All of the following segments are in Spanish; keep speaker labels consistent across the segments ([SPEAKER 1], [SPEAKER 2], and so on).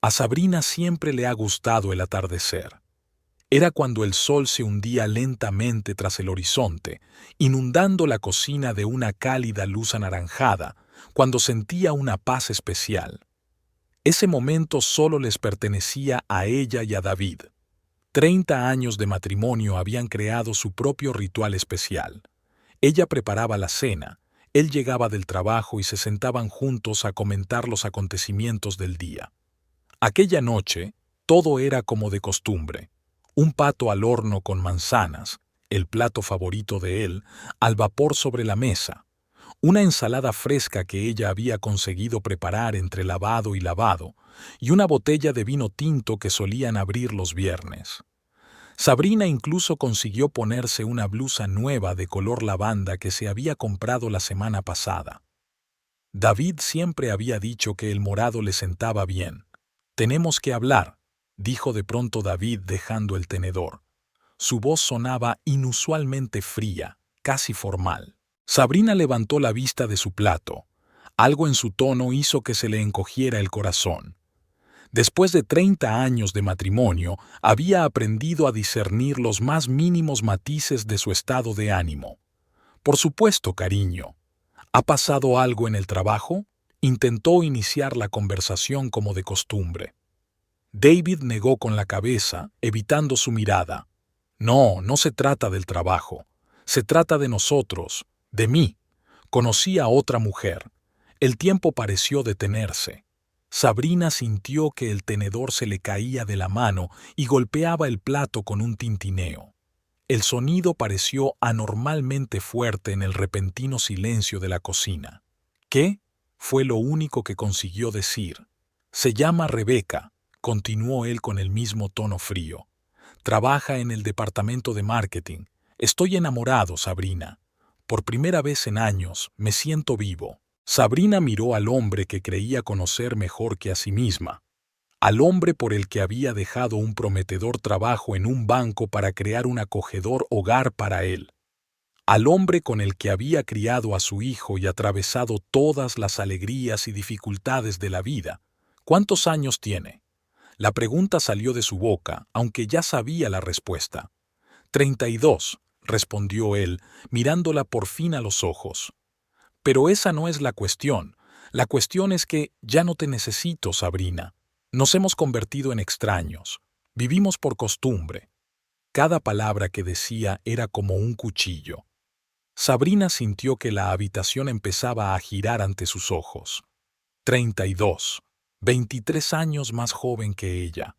[SPEAKER 1] A Sabrina siempre le ha gustado el atardecer. Era cuando el sol se hundía lentamente tras el horizonte, inundando la cocina de una cálida luz anaranjada, cuando sentía una paz especial. Ese momento solo les pertenecía a ella y a David. 30 años de matrimonio habían creado su propio ritual especial. Ella preparaba la cena, él llegaba del trabajo y se sentaban juntos a comentar los acontecimientos del día. Aquella noche, todo era como de costumbre. Un pato al horno con manzanas, el plato favorito de él, al vapor sobre la mesa. Una ensalada fresca que ella había conseguido preparar entre lavado y lavado, y una botella de vino tinto que solían abrir los viernes. Sabrina incluso consiguió ponerse una blusa nueva de color lavanda que se había comprado la semana pasada. David siempre había dicho que el morado le sentaba bien. «Tenemos que hablar», dijo de pronto David dejando el tenedor. Su voz sonaba inusualmente fría, casi formal. Sabrina levantó la vista de su plato. Algo en su tono hizo que se le encogiera el corazón. Después de 30 años de matrimonio, había aprendido a discernir los más mínimos matices de su estado de ánimo. «Por supuesto, cariño. ¿Ha pasado algo en el trabajo?», intentó iniciar la conversación como de costumbre. David negó con la cabeza, evitando su mirada. «No, no se trata del trabajo. Se trata de nosotros, de mí. Conocí a otra mujer». El tiempo pareció detenerse. Sabrina sintió que el tenedor se le caía de la mano y golpeaba el plato con un tintineo. El sonido pareció anormalmente fuerte en el repentino silencio de la cocina. «¿Qué?», fue lo único que consiguió decir. «Se llama Rebeca», continuó él con el mismo tono frío. «Trabaja en el departamento de marketing. Estoy enamorado, Sabrina. Por primera vez en años me siento vivo». Sabrina miró al hombre que creía conocer mejor que a sí misma, al hombre por el que había dejado un prometedor trabajo en un banco para crear un acogedor hogar para él, al hombre con el que había criado a su hijo y atravesado todas las alegrías y dificultades de la vida. «¿Cuántos años tiene?». La pregunta salió de su boca, aunque ya sabía la respuesta. 32, respondió él, mirándola por fin a los ojos. «Pero esa no es la cuestión. La cuestión es que ya no te necesito, Sabrina. Nos hemos convertido en extraños. Vivimos por costumbre». Cada palabra que decía era como un cuchillo. Sabrina sintió que la habitación empezaba a girar ante sus ojos. 32, 23 años más joven que ella.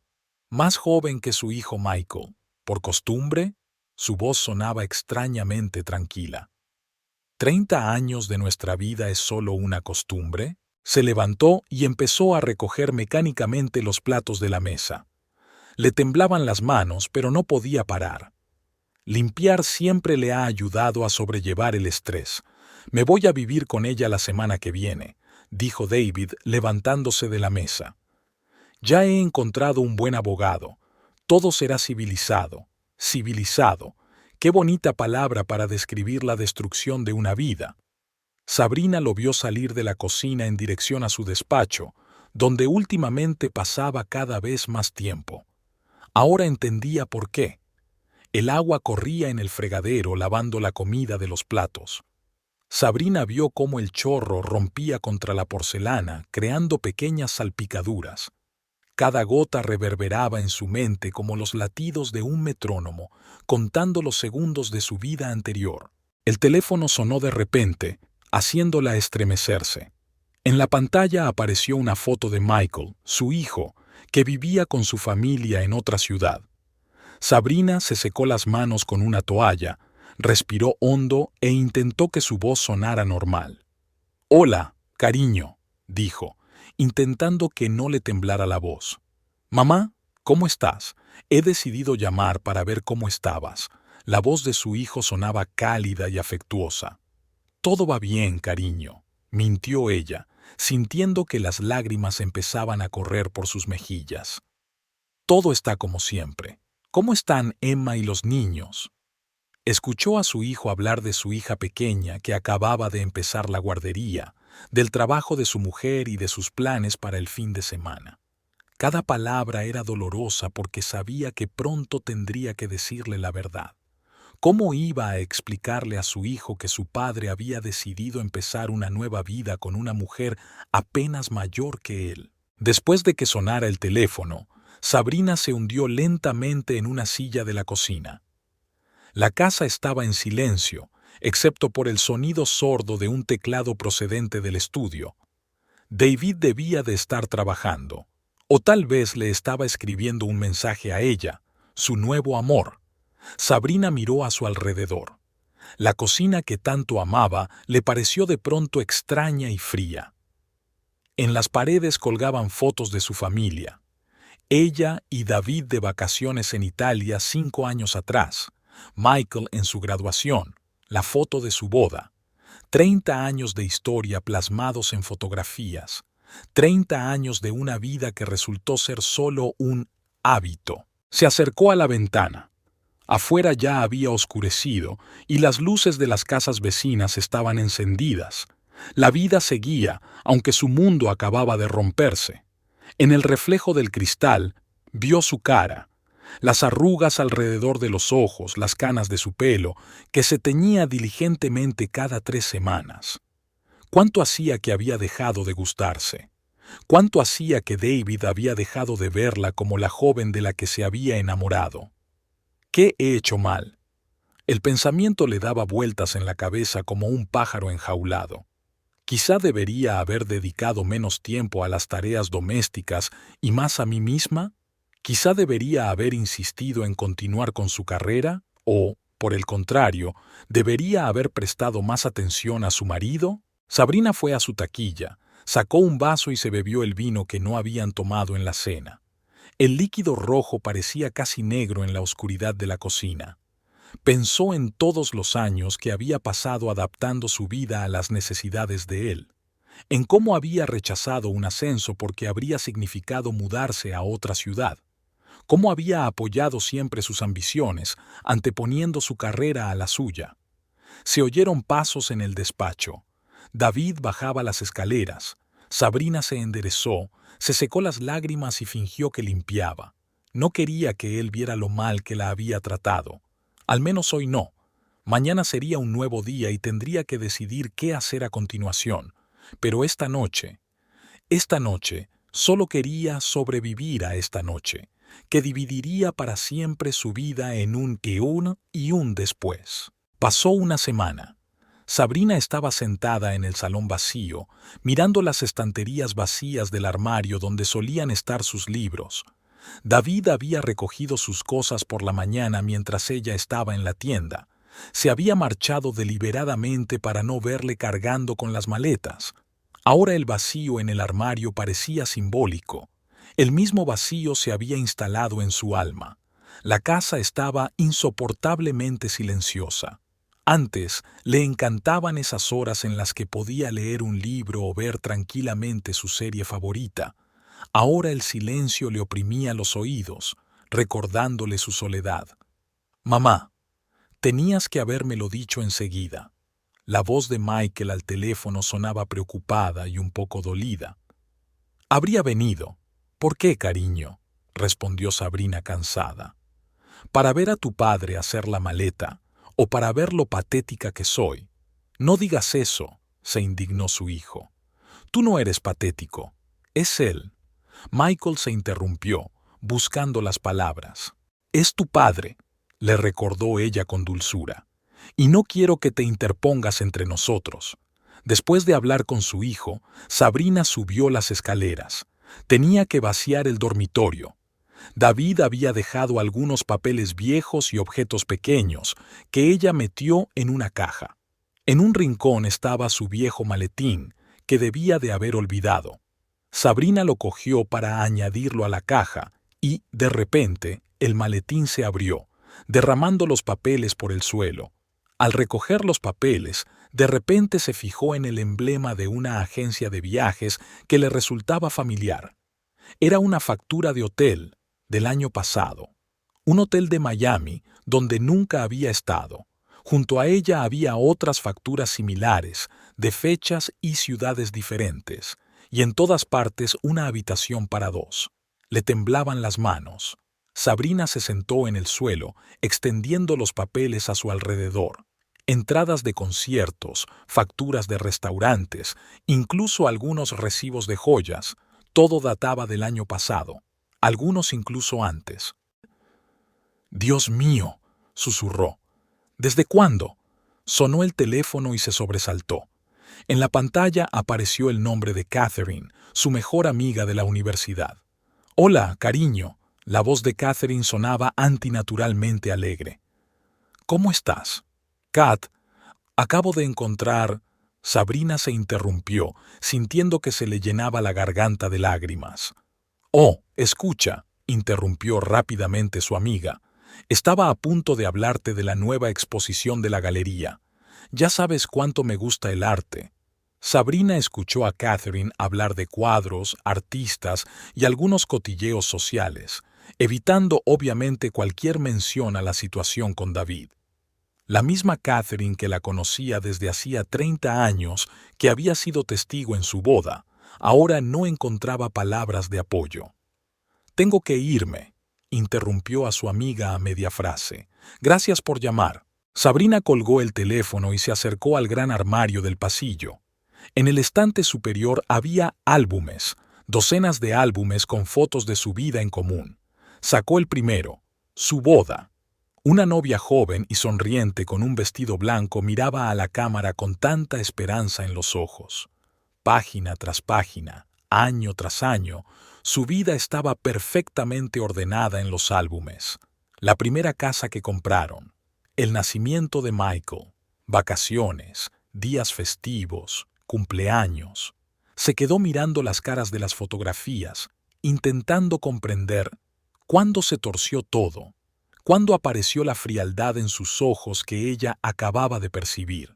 [SPEAKER 1] Más joven que su hijo Michael. ¿Por costumbre? Su voz sonaba extrañamente tranquila. ¿30 años de nuestra vida es solo una costumbre? Se levantó y empezó a recoger mecánicamente los platos de la mesa. Le temblaban las manos, pero no podía parar. Limpiar siempre le ha ayudado a sobrellevar el estrés. «Me voy a vivir con ella la semana que viene», dijo David, levantándose de la mesa. «Ya he encontrado un buen abogado. Todo será civilizado. Civilizado. Qué bonita palabra para describir la destrucción de una vida». Sabrina lo vio salir de la cocina en dirección a su despacho, donde últimamente pasaba cada vez más tiempo. Ahora entendía por qué. El agua corría en el fregadero lavando la comida de los platos. Sabrina vio cómo el chorro rompía contra la porcelana, creando pequeñas salpicaduras. Cada gota reverberaba en su mente como los latidos de un metrónomo, contando los segundos de su vida anterior. El teléfono sonó de repente, haciéndola estremecerse. En la pantalla apareció una foto de Michael, su hijo, que vivía con su familia en otra ciudad. Sabrina se secó las manos con una toalla, respiró hondo e intentó que su voz sonara normal. «Hola, cariño», dijo, intentando que no le temblara la voz. «Mamá, ¿cómo estás? He decidido llamar para ver cómo estabas». La voz de su hijo sonaba cálida y afectuosa. «Todo va bien, cariño», mintió ella, sintiendo que las lágrimas empezaban a correr por sus mejillas. «Todo está como siempre. ¿Cómo están Emma y los niños?». Escuchó a su hijo hablar de su hija pequeña que acababa de empezar la guardería, del trabajo de su mujer y de sus planes para el fin de semana. Cada palabra era dolorosa porque sabía que pronto tendría que decirle la verdad. ¿Cómo iba a explicarle a su hijo que su padre había decidido empezar una nueva vida con una mujer apenas mayor que él? Después de que sonara el teléfono, Sabrina se hundió lentamente en una silla de la cocina. La casa estaba en silencio, excepto por el sonido sordo de un teclado procedente del estudio. David debía de estar trabajando, o tal vez le estaba escribiendo un mensaje a ella, su nuevo amor. Sabrina miró a su alrededor. La cocina que tanto amaba le pareció de pronto extraña y fría. En las paredes colgaban fotos de su familia. Ella y David de vacaciones en Italia 5 años atrás, Michael en su graduación, la foto de su boda. 30 años de historia plasmados en fotografías. 30 años de una vida que resultó ser solo un hábito. Se acercó a la ventana. Afuera ya había oscurecido y las luces de las casas vecinas estaban encendidas. La vida seguía, aunque su mundo acababa de romperse. En el reflejo del cristal, vio su cara, las arrugas alrededor de los ojos, las canas de su pelo, que se teñía diligentemente cada 3 semanas. ¿Cuánto hacía que había dejado de gustarse? ¿Cuánto hacía que David había dejado de verla como la joven de la que se había enamorado? ¿Qué he hecho mal? El pensamiento le daba vueltas en la cabeza como un pájaro enjaulado. Quizá debería haber dedicado menos tiempo a las tareas domésticas y más a mí misma. Quizá debería haber insistido en continuar con su carrera o, por el contrario, debería haber prestado más atención a su marido. Sabrina fue a su taquilla, sacó un vaso y se bebió el vino que no habían tomado en la cena. El líquido rojo parecía casi negro en la oscuridad de la cocina. Pensó en todos los años que había pasado adaptando su vida a las necesidades de él, en cómo había rechazado un ascenso porque habría significado mudarse a otra ciudad, cómo había apoyado siempre sus ambiciones, anteponiendo su carrera a la suya. Se oyeron pasos en el despacho. David bajaba las escaleras. Sabrina se enderezó, se secó las lágrimas y fingió que limpiaba. No quería que él viera lo mal que la había tratado. Al menos hoy no. Mañana sería un nuevo día y tendría que decidir qué hacer a continuación. Pero esta noche, solo quería sobrevivir a esta noche, que dividiría para siempre su vida en un y un después. Pasó una semana. Sabrina estaba sentada en el salón vacío, mirando las estanterías vacías del armario donde solían estar sus libros. David había recogido sus cosas por la mañana mientras ella estaba en la tienda. Se había marchado deliberadamente para no verle cargando con las maletas. Ahora el vacío en el armario parecía simbólico. El mismo vacío se había instalado en su alma. La casa estaba insoportablemente silenciosa. Antes le encantaban esas horas en las que podía leer un libro o ver tranquilamente su serie favorita. Ahora el silencio le oprimía los oídos, recordándole su soledad. «Mamá, tenías que habérmelo dicho enseguida». La voz de Michael al teléfono sonaba preocupada y un poco dolida. «Habría venido». «¿Por qué, cariño?», respondió Sabrina cansada. «Para ver a tu padre hacer la maleta, o para ver lo patética que soy». «No digas eso», se indignó su hijo. «Tú no eres patético, es él». Michael se interrumpió, buscando las palabras. «Es tu padre», le recordó ella con dulzura, «y no quiero que te interpongas entre nosotros». Después de hablar con su hijo, Sabrina subió las escaleras. Tenía que vaciar el dormitorio. David había dejado algunos papeles viejos y objetos pequeños que ella metió en una caja. En un rincón estaba su viejo maletín, que debía de haber olvidado. Sabrina lo cogió para añadirlo a la caja y, de repente, el maletín se abrió, derramando los papeles por el suelo. Al recoger los papeles, de repente se fijó en el emblema de una agencia de viajes que le resultaba familiar. Era una factura de hotel del año pasado. Un hotel de Miami donde nunca había estado. Junto a ella había otras facturas similares, de fechas y ciudades diferentes, y en todas partes una habitación para 2. Le temblaban las manos. Sabrina se sentó en el suelo, extendiendo los papeles a su alrededor. Entradas de conciertos, facturas de restaurantes, incluso algunos recibos de joyas, todo databa del año pasado, algunos incluso antes. «Dios mío», susurró. «¿Desde cuándo?». Sonó el teléfono y se sobresaltó. En la pantalla apareció el nombre de Catherine, su mejor amiga de la universidad. «Hola, cariño». La voz de Catherine sonaba antinaturalmente alegre. «¿Cómo estás?». «Kat, acabo de encontrar…». Sabrina se interrumpió, sintiendo que se le llenaba la garganta de lágrimas. «Oh, escucha», interrumpió rápidamente su amiga. «Estaba a punto de hablarte de la nueva exposición de la galería. Ya sabes cuánto me gusta el arte». Sabrina escuchó a Catherine hablar de cuadros, artistas y algunos cotilleos sociales, evitando obviamente cualquier mención a la situación con David. La misma Catherine que la conocía desde hacía 30 años, que había sido testigo en su boda, ahora no encontraba palabras de apoyo. «Tengo que irme», interrumpió a su amiga a media frase. «Gracias por llamar». Sabrina colgó el teléfono y se acercó al gran armario del pasillo. En el estante superior había álbumes, docenas de álbumes con fotos de su vida en común. Sacó el primero, su boda. Una novia joven y sonriente con un vestido blanco miraba a la cámara con tanta esperanza en los ojos. Página tras página, año tras año, su vida estaba perfectamente ordenada en los álbumes. La primera casa que compraron, el nacimiento de Michael, vacaciones, días festivos, cumpleaños. Se quedó mirando las caras de las fotografías, intentando comprender cuándo se torció todo, cuándo apareció la frialdad en sus ojos que ella acababa de percibir,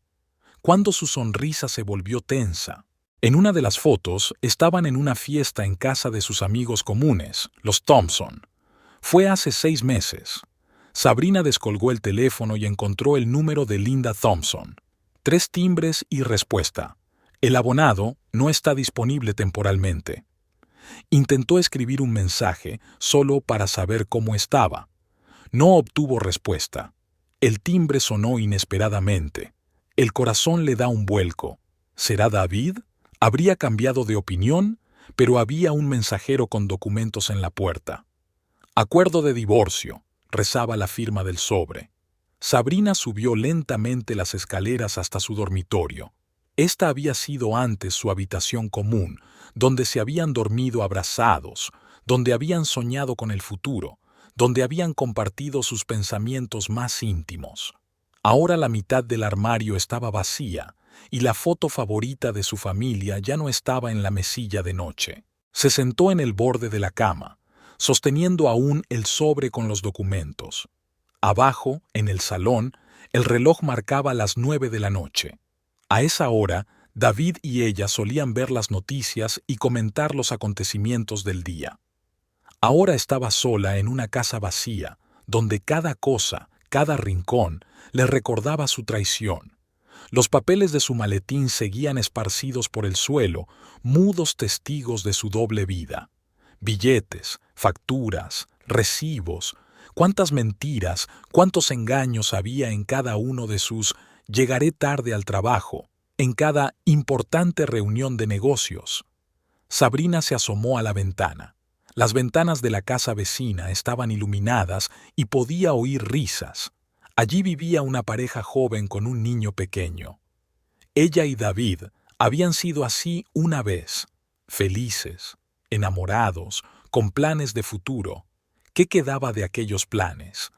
[SPEAKER 1] cuándo su sonrisa se volvió tensa. En una de las fotos estaban en una fiesta en casa de sus amigos comunes, los Thompson. Fue hace 6 meses. Sabrina descolgó el teléfono y encontró el número de Linda Thompson. 3 timbres y respuesta. El abonado no está disponible temporalmente. Intentó escribir un mensaje solo para saber cómo estaba. No obtuvo respuesta. El timbre sonó inesperadamente. El corazón le da un vuelco. ¿Será David? Habría cambiado de opinión, pero había un mensajero con documentos en la puerta. «Acuerdo de divorcio», rezaba la firma del sobre. Sabrina subió lentamente las escaleras hasta su dormitorio. Esta había sido antes su habitación común, donde se habían dormido abrazados, donde habían soñado con el futuro, donde habían compartido sus pensamientos más íntimos. Ahora la mitad del armario estaba vacía y la foto favorita de su familia ya no estaba en la mesilla de noche. Se sentó en el borde de la cama, sosteniendo aún el sobre con los documentos. Abajo, en el salón, el reloj marcaba las 9 de la noche. A esa hora, David y ella solían ver las noticias y comentar los acontecimientos del día. Ahora estaba sola en una casa vacía, donde cada cosa, cada rincón, le recordaba su traición. Los papeles de su maletín seguían esparcidos por el suelo, mudos testigos de su doble vida. Billetes, facturas, recibos, cuántas mentiras, cuántos engaños había en cada uno de sus «llegaré tarde al trabajo», en cada importante reunión de negocios. Sabrina se asomó a la ventana. Las ventanas de la casa vecina estaban iluminadas y podía oír risas. Allí vivía una pareja joven con un niño pequeño. Ella y David habían sido así una vez, felices, enamorados, con planes de futuro. ¿Qué quedaba de aquellos planes?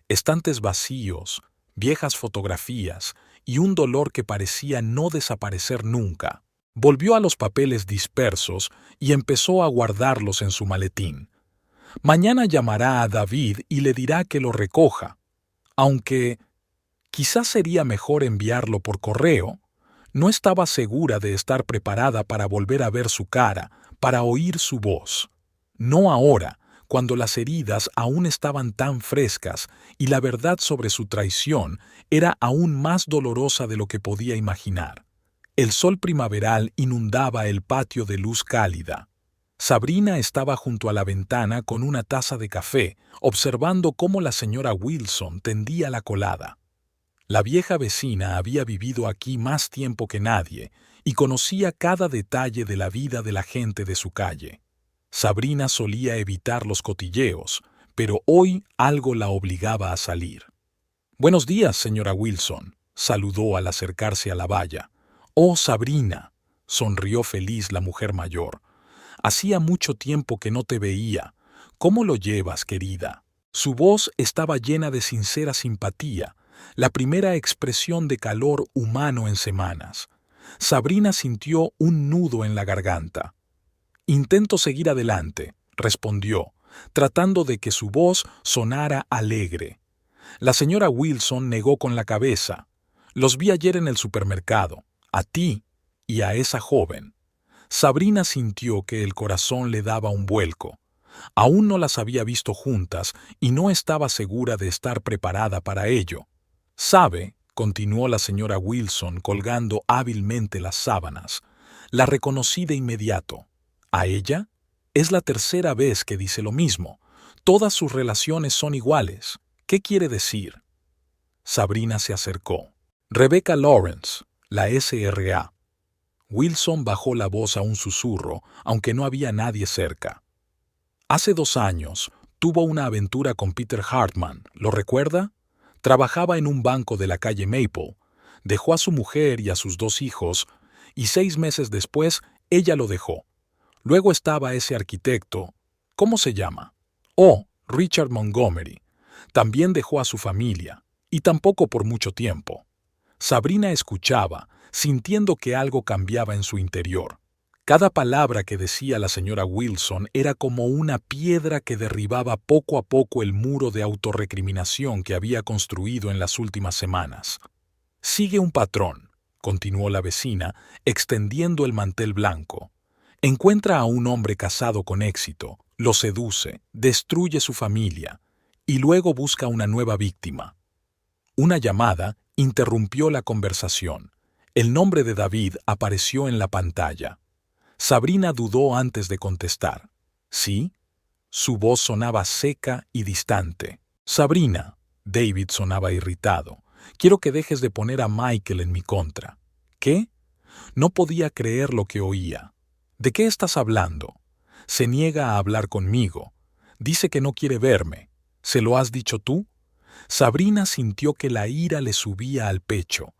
[SPEAKER 1] Estantes vacíos, viejas fotografías y un dolor que parecía no desaparecer nunca. Volvió a los papeles dispersos y empezó a guardarlos en su maletín. Mañana llamará a David y le dirá que lo recoja, aunque quizás sería mejor enviarlo por correo. No estaba segura de estar preparada para volver a ver su cara, para oír su voz. No ahora, cuando las heridas aún estaban tan frescas y la verdad sobre su traición era aún más dolorosa de lo que podía imaginar. El sol primaveral inundaba el patio de luz cálida. Sabrina estaba junto a la ventana con una taza de café, observando cómo la señora Wilson tendía la colada. La vieja vecina había vivido aquí más tiempo que nadie y conocía cada detalle de la vida de la gente de su calle. Sabrina solía evitar los cotilleos, pero hoy algo la obligaba a salir. «Buenos días, señora Wilson», saludó al acercarse a la valla. «Oh, Sabrina», sonrió feliz la mujer mayor. «Hacía mucho tiempo que no te veía. ¿Cómo lo llevas, querida?». Su voz estaba llena de sincera simpatía, la primera expresión de calor humano en semanas. Sabrina sintió un nudo en la garganta. «Intento seguir adelante», respondió, tratando de que su voz sonara alegre. La señora Wilson negó con la cabeza. «Los vi ayer en el supermercado, a ti y a esa joven». Sabrina sintió que el corazón le daba un vuelco. Aún no las había visto juntas y no estaba segura de estar preparada para ello. «¿Sabe?», continuó la señora Wilson colgando hábilmente las sábanas. «La reconocí de inmediato. ¿A ella? Es la tercera vez que dice lo mismo. Todas sus relaciones son iguales. ¿Qué quiere decir?». Sabrina se acercó. «Rebecca Lawrence, la SRA». Wilson bajó la voz a un susurro, aunque no había nadie cerca. «Hace 2 años tuvo una aventura con Peter Hartman, ¿lo recuerda? Trabajaba en un banco de la calle Maple. Dejó a su mujer y a sus 2 hijos, y 6 meses después ella lo dejó. Luego estaba ese arquitecto. ¿Cómo se llama? Oh, Richard Montgomery. También dejó a su familia, y tampoco por mucho tiempo». Sabrina escuchaba, sintiendo que algo cambiaba en su interior. Cada palabra que decía la señora Wilson era como una piedra que derribaba poco a poco el muro de autorrecriminación que había construido en las últimas semanas. «Sigue un patrón», continuó la vecina, extendiendo el mantel blanco. «Encuentra a un hombre casado con éxito, lo seduce, destruye su familia, y luego busca una nueva víctima». Una llamada interrumpió la conversación. El nombre de David apareció en la pantalla. Sabrina dudó antes de contestar. «¿Sí?». Su voz sonaba seca y distante. «Sabrina», David sonaba irritado, «quiero que dejes de poner a Michael en mi contra». «¿Qué?». No podía creer lo que oía. «¿De qué estás hablando?». «Se niega a hablar conmigo. Dice que no quiere verme. ¿Se lo has dicho tú?». Sabrina sintió que la ira le subía al pecho.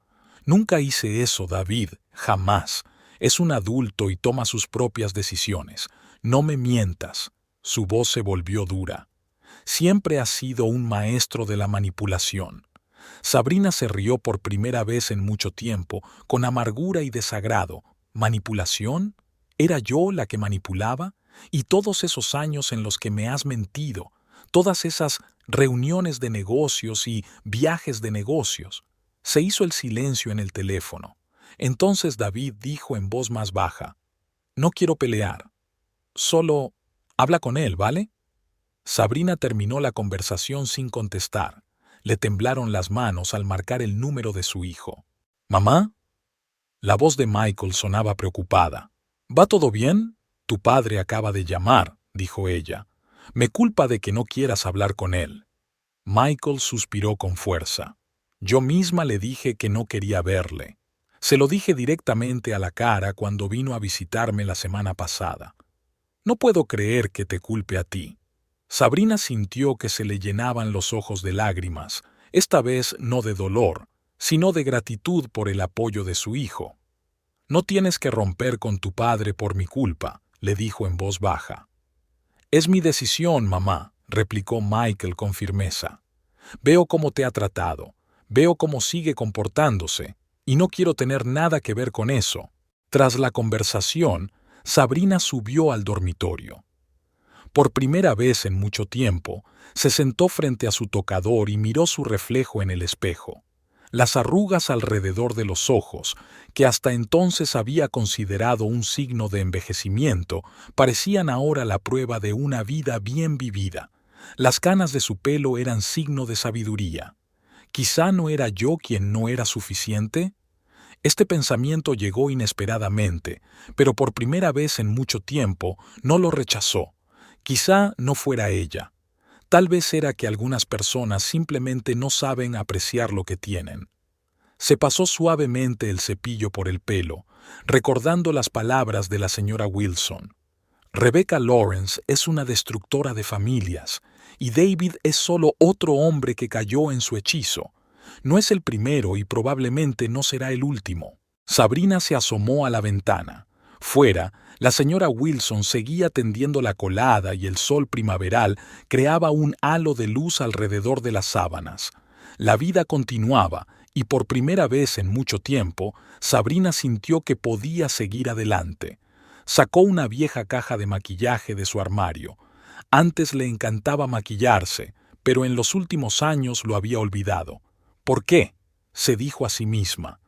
[SPEAKER 1] «Nunca hice eso, David, jamás. Es un adulto y toma sus propias decisiones. No me mientas». Su voz se volvió dura. «Siempre has sido un maestro de la manipulación». Sabrina se rió por primera vez en mucho tiempo, con amargura y desagrado. ¿Manipulación? ¿Era yo la que manipulaba? Y todos esos años en los que me has mentido, todas esas reuniones de negocios y viajes de negocios. Se hizo el silencio en el teléfono. Entonces David dijo en voz más baja: «No quiero pelear. Solo habla con él, ¿vale?». Sabrina terminó la conversación sin contestar. Le temblaron las manos al marcar el número de su hijo. «¿Mamá?». La voz de Michael sonaba preocupada. «¿Va todo bien? Tu padre acaba de llamar», dijo ella. «Me culpa de que no quieras hablar con él». Michael suspiró con fuerza. «Yo misma le dije que no quería verle. Se lo dije directamente a la cara cuando vino a visitarme la semana pasada. No puedo creer que te culpe a ti». Sabrina sintió que se le llenaban los ojos de lágrimas, esta vez no de dolor, sino de gratitud por el apoyo de su hijo. «No tienes que romper con tu padre por mi culpa», le dijo en voz baja. «Es mi decisión, mamá», replicó Michael con firmeza. «Veo cómo te ha tratado, veo cómo sigue comportándose, y no quiero tener nada que ver con eso». Tras la conversación, Sabrina subió al dormitorio. Por primera vez en mucho tiempo, se sentó frente a su tocador y miró su reflejo en el espejo. Las arrugas alrededor de los ojos, que hasta entonces había considerado un signo de envejecimiento, parecían ahora la prueba de una vida bien vivida. Las canas de su pelo eran signo de sabiduría. ¿Quizá no era yo quien no era suficiente? Este pensamiento llegó inesperadamente, pero por primera vez en mucho tiempo no lo rechazó. Quizá no fuera ella. Tal vez era que algunas personas simplemente no saben apreciar lo que tienen. Se pasó suavemente el cepillo por el pelo, recordando las palabras de la señora Wilson. Rebecca Lawrence es una destructora de familias, y David es solo otro hombre que cayó en su hechizo. No es el primero y probablemente no será el último. Sabrina se asomó a la ventana. Fuera, la señora Wilson seguía tendiendo la colada y el sol primaveral creaba un halo de luz alrededor de las sábanas. La vida continuaba, y por primera vez en mucho tiempo, Sabrina sintió que podía seguir adelante. Sacó una vieja caja de maquillaje de su armario. Antes le encantaba maquillarse, pero en los últimos años lo había olvidado. ¿Por qué?, se dijo a sí misma.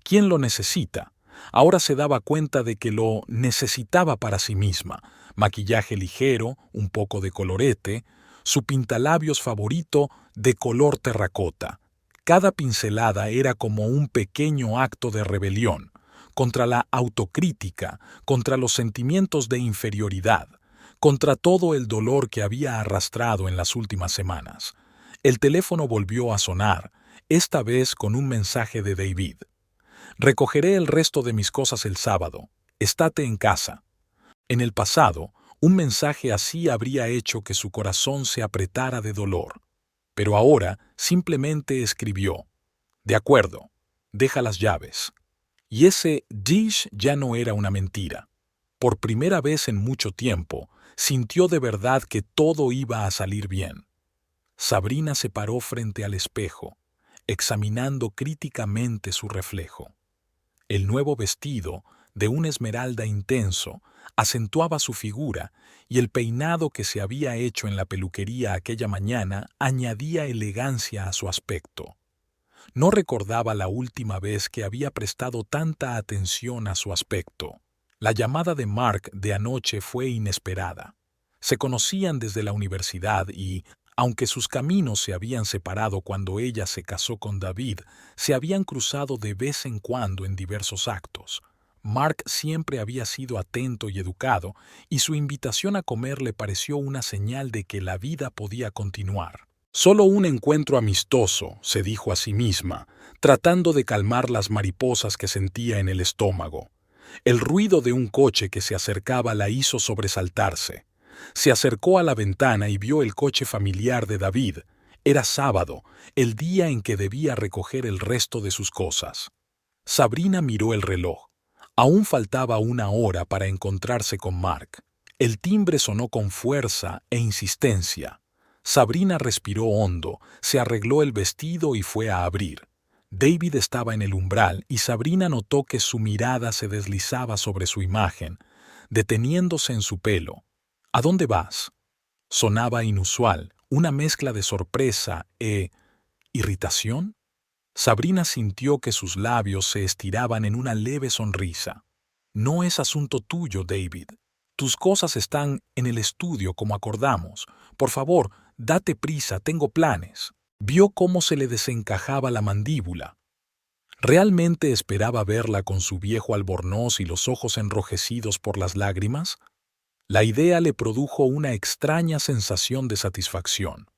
[SPEAKER 1] ¿Quién lo necesita? Ahora se daba cuenta de que lo necesitaba para sí misma. Maquillaje ligero, un poco de colorete, su pintalabios favorito de color terracota. Cada pincelada era como un pequeño acto de rebelión, contra la autocrítica, contra los sentimientos de inferioridad, contra todo el dolor que había arrastrado en las últimas semanas. El teléfono volvió a sonar, esta vez con un mensaje de David. Recogeré el resto de mis cosas el sábado. Estate en casa. En el pasado, un mensaje así habría hecho que su corazón se apretara de dolor. Pero ahora simplemente escribió: de acuerdo, deja las llaves. Y ese dish ya no era una mentira. Por primera vez en mucho tiempo, sintió de verdad que todo iba a salir bien. Sabrina se paró frente al espejo, examinando críticamente su reflejo. El nuevo vestido, de un esmeralda intenso, acentuaba su figura, y el peinado que se había hecho en la peluquería aquella mañana añadía elegancia a su aspecto. No recordaba la última vez que había prestado tanta atención a su aspecto. La llamada de Mark de anoche fue inesperada. Se conocían desde la universidad y, aunque sus caminos se habían separado cuando ella se casó con David, se habían cruzado de vez en cuando en diversos actos. Mark siempre había sido atento y educado, y su invitación a comer le pareció una señal de que la vida podía continuar. Solo un encuentro amistoso, se dijo a sí misma, tratando de calmar las mariposas que sentía en el estómago. El ruido de un coche que se acercaba la hizo sobresaltarse. Se acercó a la ventana y vio el coche familiar de David. Era sábado, el día en que debía recoger el resto de sus cosas. Sabrina miró el reloj. Aún faltaba una hora para encontrarse con Mark. El timbre sonó con fuerza e insistencia. Sabrina respiró hondo, se arregló el vestido y fue a abrir. David estaba en el umbral y Sabrina notó que su mirada se deslizaba sobre su imagen, deteniéndose en su pelo. ¿A dónde vas? Sonaba inusual, una mezcla de sorpresa e irritación. Sabrina sintió que sus labios se estiraban en una leve sonrisa. No es asunto tuyo, David. Tus cosas están en el estudio como acordamos. Por favor, date prisa, tengo planes. Vio cómo se le desencajaba la mandíbula. ¿Realmente esperaba verla con su viejo albornoz y los ojos enrojecidos por las lágrimas? La idea le produjo una extraña sensación de satisfacción.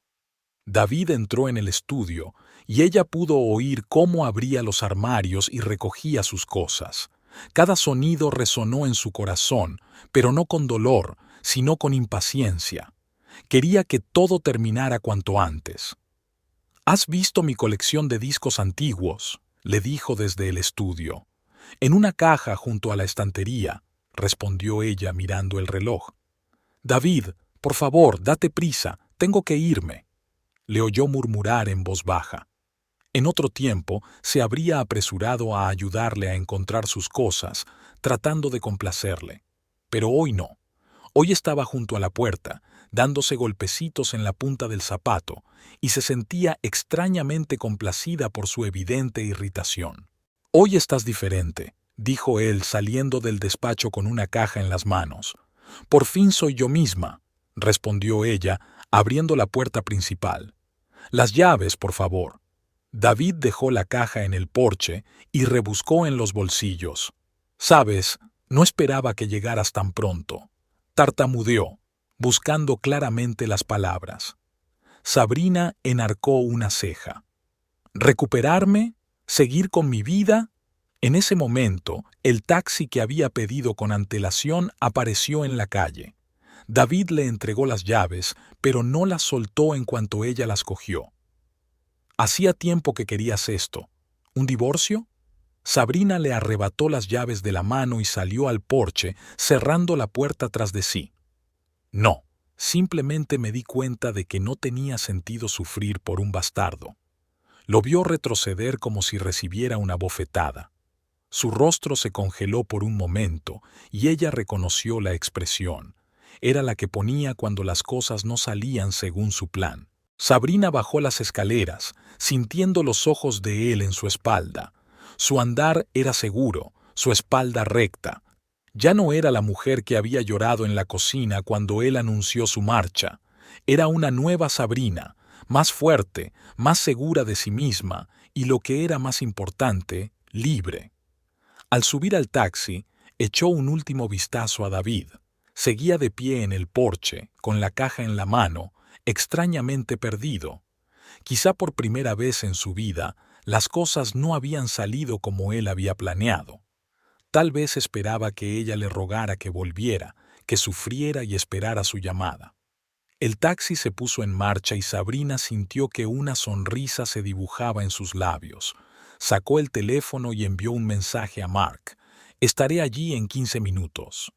[SPEAKER 1] David entró en el estudio y ella pudo oír cómo abría los armarios y recogía sus cosas. Cada sonido resonó en su corazón, pero no con dolor, sino con impaciencia. Quería que todo terminara cuanto antes. «¿Has visto mi colección de discos antiguos?», le dijo desde el estudio. «En una caja junto a la estantería», respondió ella mirando el reloj. «David, por favor, date prisa, tengo que irme», le oyó murmurar en voz baja. En otro tiempo se habría apresurado a ayudarle a encontrar sus cosas, tratando de complacerle. Pero hoy no. Hoy estaba junto a la puerta, dándose golpecitos en la punta del zapato, y se sentía extrañamente complacida por su evidente irritación. «Hoy estás diferente», dijo él saliendo del despacho con una caja en las manos. «Por fin soy yo misma», respondió ella, abriendo la puerta principal. «Las llaves, por favor». David dejó la caja en el porche y rebuscó en los bolsillos. «Sabes, no esperaba que llegaras tan pronto», tartamudeó, buscando claramente las palabras. Sabrina enarcó una ceja. ¿Recuperarme? ¿Seguir con mi vida? En ese momento, el taxi que había pedido con antelación apareció en la calle. David le entregó las llaves, pero no las soltó en cuanto ella las cogió. Hacía tiempo que querías esto. ¿Un divorcio? Sabrina le arrebató las llaves de la mano y salió al porche, cerrando la puerta tras de sí. No, simplemente me di cuenta de que no tenía sentido sufrir por un bastardo. Lo vio retroceder como si recibiera una bofetada. Su rostro se congeló por un momento y ella reconoció la expresión. Era la que ponía cuando las cosas no salían según su plan. Sabrina bajó las escaleras, sintiendo los ojos de él en su espalda. Su andar era seguro, su espalda recta. Ya no era la mujer que había llorado en la cocina cuando él anunció su marcha. Era una nueva Sabrina, más fuerte, más segura de sí misma y, lo que era más importante, libre. Al subir al taxi, echó un último vistazo a David. Seguía de pie en el porche, con la caja en la mano, extrañamente perdido. Quizá por primera vez en su vida, las cosas no habían salido como él había planeado. Tal vez esperaba que ella le rogara que volviera, que sufriera y esperara su llamada. El taxi se puso en marcha y Sabrina sintió que una sonrisa se dibujaba en sus labios. Sacó el teléfono y envió un mensaje a Mark. «Estaré allí en 15 minutos».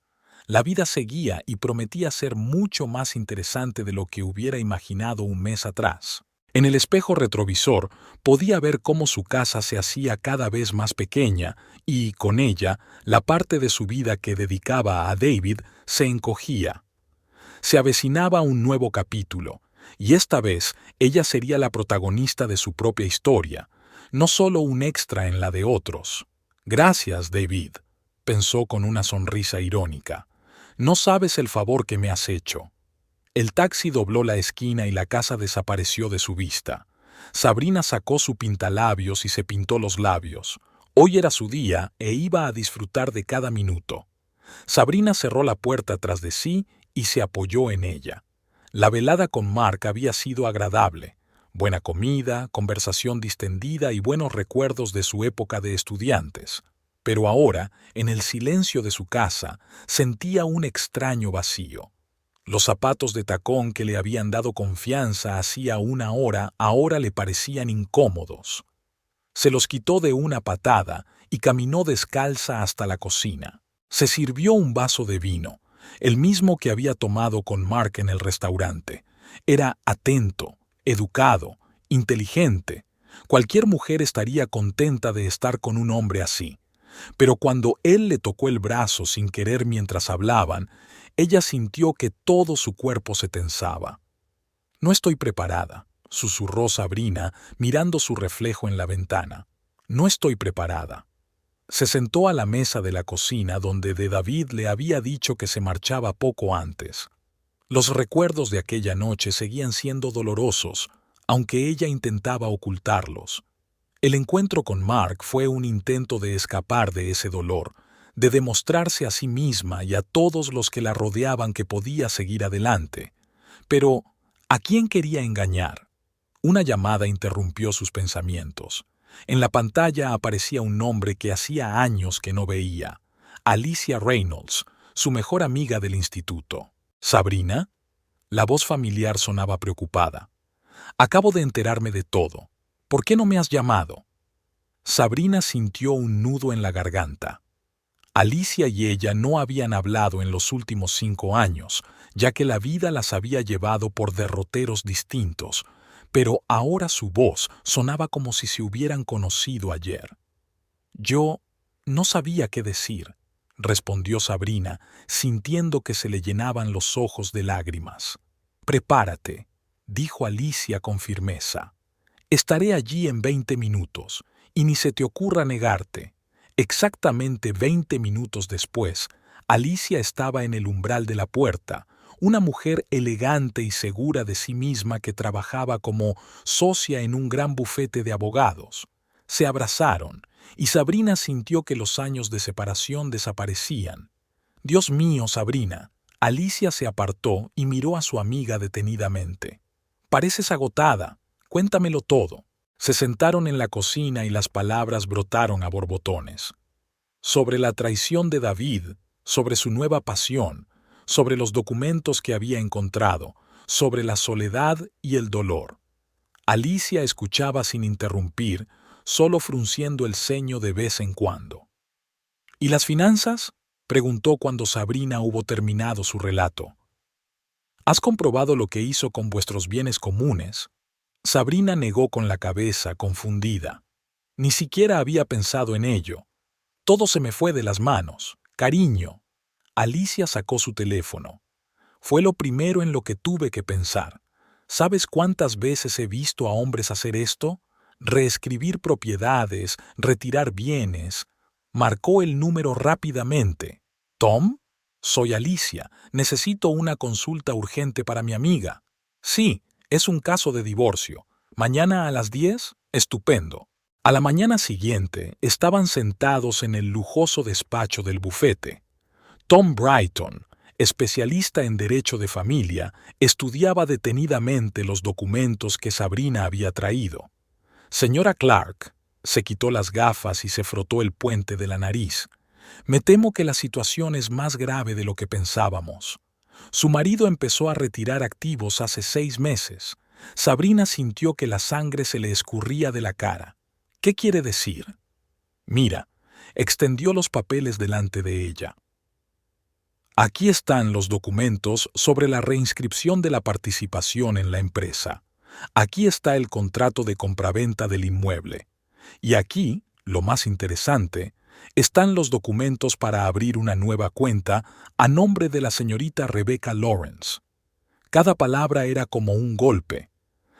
[SPEAKER 1] La vida seguía y prometía ser mucho más interesante de lo que hubiera imaginado un mes atrás. En el espejo retrovisor podía ver cómo su casa se hacía cada vez más pequeña y, con ella, la parte de su vida que dedicaba a David se encogía. Se avecinaba un nuevo capítulo, y esta vez ella sería la protagonista de su propia historia, no solo un extra en la de otros. «Gracias, David», pensó con una sonrisa irónica. «No sabes el favor que me has hecho». El taxi dobló la esquina y la casa desapareció de su vista. Sabrina sacó su pintalabios y se pintó los labios. Hoy era su día e iba a disfrutar de cada minuto. Sabrina cerró la puerta tras de sí y se apoyó en ella. La velada con Mark había sido agradable. Buena comida, conversación distendida y buenos recuerdos de su época de estudiantes. Pero ahora, en el silencio de su casa, sentía un extraño vacío. Los zapatos de tacón que le habían dado confianza hacía una hora ahora le parecían incómodos. Se los quitó de una patada y caminó descalza hasta la cocina. Se sirvió un vaso de vino, el mismo que había tomado con Mark en el restaurante. Era atento, educado, inteligente. Cualquier mujer estaría contenta de estar con un hombre así. Pero cuando él le tocó el brazo sin querer mientras hablaban, ella sintió que todo su cuerpo se tensaba. «No estoy preparada», susurró Sabrina, mirando su reflejo en la ventana. «No estoy preparada». Se sentó a la mesa de la cocina donde de David le había dicho que se marchaba poco antes. Los recuerdos de aquella noche seguían siendo dolorosos, aunque ella intentaba ocultarlos. El encuentro con Mark fue un intento de escapar de ese dolor, de demostrarse a sí misma y a todos los que la rodeaban que podía seguir adelante. Pero, ¿a quién quería engañar? Una llamada interrumpió sus pensamientos. En la pantalla aparecía un nombre que hacía años que no veía. Alicia Reynolds, su mejor amiga del instituto. «¿Sabrina?» La voz familiar sonaba preocupada. «Acabo de enterarme de todo. ¿Por qué no me has llamado?» Sabrina sintió un nudo en la garganta. Alicia y ella no habían hablado en los últimos 5 años, ya que la vida las había llevado por derroteros distintos, pero ahora su voz sonaba como si se hubieran conocido ayer. «Yo no sabía qué decir», respondió Sabrina, sintiendo que se le llenaban los ojos de lágrimas. «Prepárate», dijo Alicia con firmeza. «Estaré allí en 20 minutos, y ni se te ocurra negarte». Exactamente 20 minutos después, Alicia estaba en el umbral de la puerta, una mujer elegante y segura de sí misma que trabajaba como socia en un gran bufete de abogados. Se abrazaron, y Sabrina sintió que los años de separación desaparecían. «Dios mío, Sabrina». Alicia se apartó y miró a su amiga detenidamente. «Pareces agotada. Cuéntamelo todo». Se sentaron en la cocina y las palabras brotaron a borbotones. Sobre la traición de David, sobre su nueva pasión, sobre los documentos que había encontrado, sobre la soledad y el dolor. Alicia escuchaba sin interrumpir, solo frunciendo el ceño de vez en cuando. «¿Y las finanzas?», preguntó cuando Sabrina hubo terminado su relato. «¿Has comprobado lo que hizo con vuestros bienes comunes?». Sabrina negó con la cabeza, confundida. «Ni siquiera había pensado en ello. Todo se me fue de las manos. Cariño». Alicia sacó su teléfono. «Fue lo primero en lo que tuve que pensar. ¿Sabes cuántas veces he visto a hombres hacer esto? Reescribir propiedades, retirar bienes». Marcó el número rápidamente. «¿Tom? Soy Alicia. Necesito una consulta urgente para mi amiga». «Sí, es un caso de divorcio. ¿Mañana a las 10? Estupendo». A la mañana siguiente estaban sentados en el lujoso despacho del bufete. Tom Brighton, especialista en derecho de familia, estudiaba detenidamente los documentos que Sabrina había traído. «Señora Clark», se quitó las gafas y se frotó el puente de la nariz. «Me temo que la situación es más grave de lo que pensábamos. Su marido empezó a retirar activos hace 6 meses. Sabrina sintió que la sangre se le escurría de la cara. «¿Qué quiere decir?». «Mira», extendió los papeles delante de ella. «Aquí están los documentos sobre la reinscripción de la participación en la empresa. Aquí está el contrato de compraventa del inmueble. Y aquí, lo más interesante, están los documentos para abrir una nueva cuenta a nombre de la señorita Rebecca Lawrence». Cada palabra era como un golpe.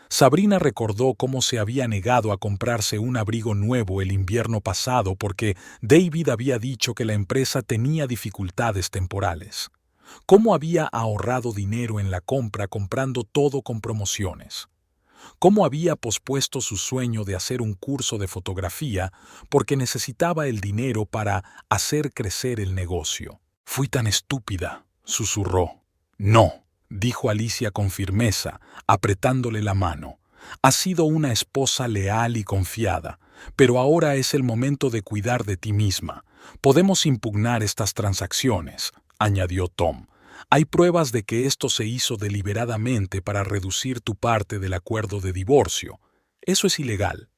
[SPEAKER 1] Sabrina recordó cómo se había negado a comprarse un abrigo nuevo el invierno pasado porque David había dicho que la empresa tenía dificultades temporales. Cómo había ahorrado dinero en la compra comprando todo con promociones. Cómo había pospuesto su sueño de hacer un curso de fotografía porque necesitaba el dinero para hacer crecer el negocio. «Fui tan estúpida», susurró. «No», dijo Alicia con firmeza, apretándole la mano. «Has sido una esposa leal y confiada, pero ahora es el momento de cuidar de ti misma. Podemos impugnar estas transacciones», añadió Tom. «Hay pruebas de que esto se hizo deliberadamente para reducir tu parte del acuerdo de divorcio. Eso es ilegal».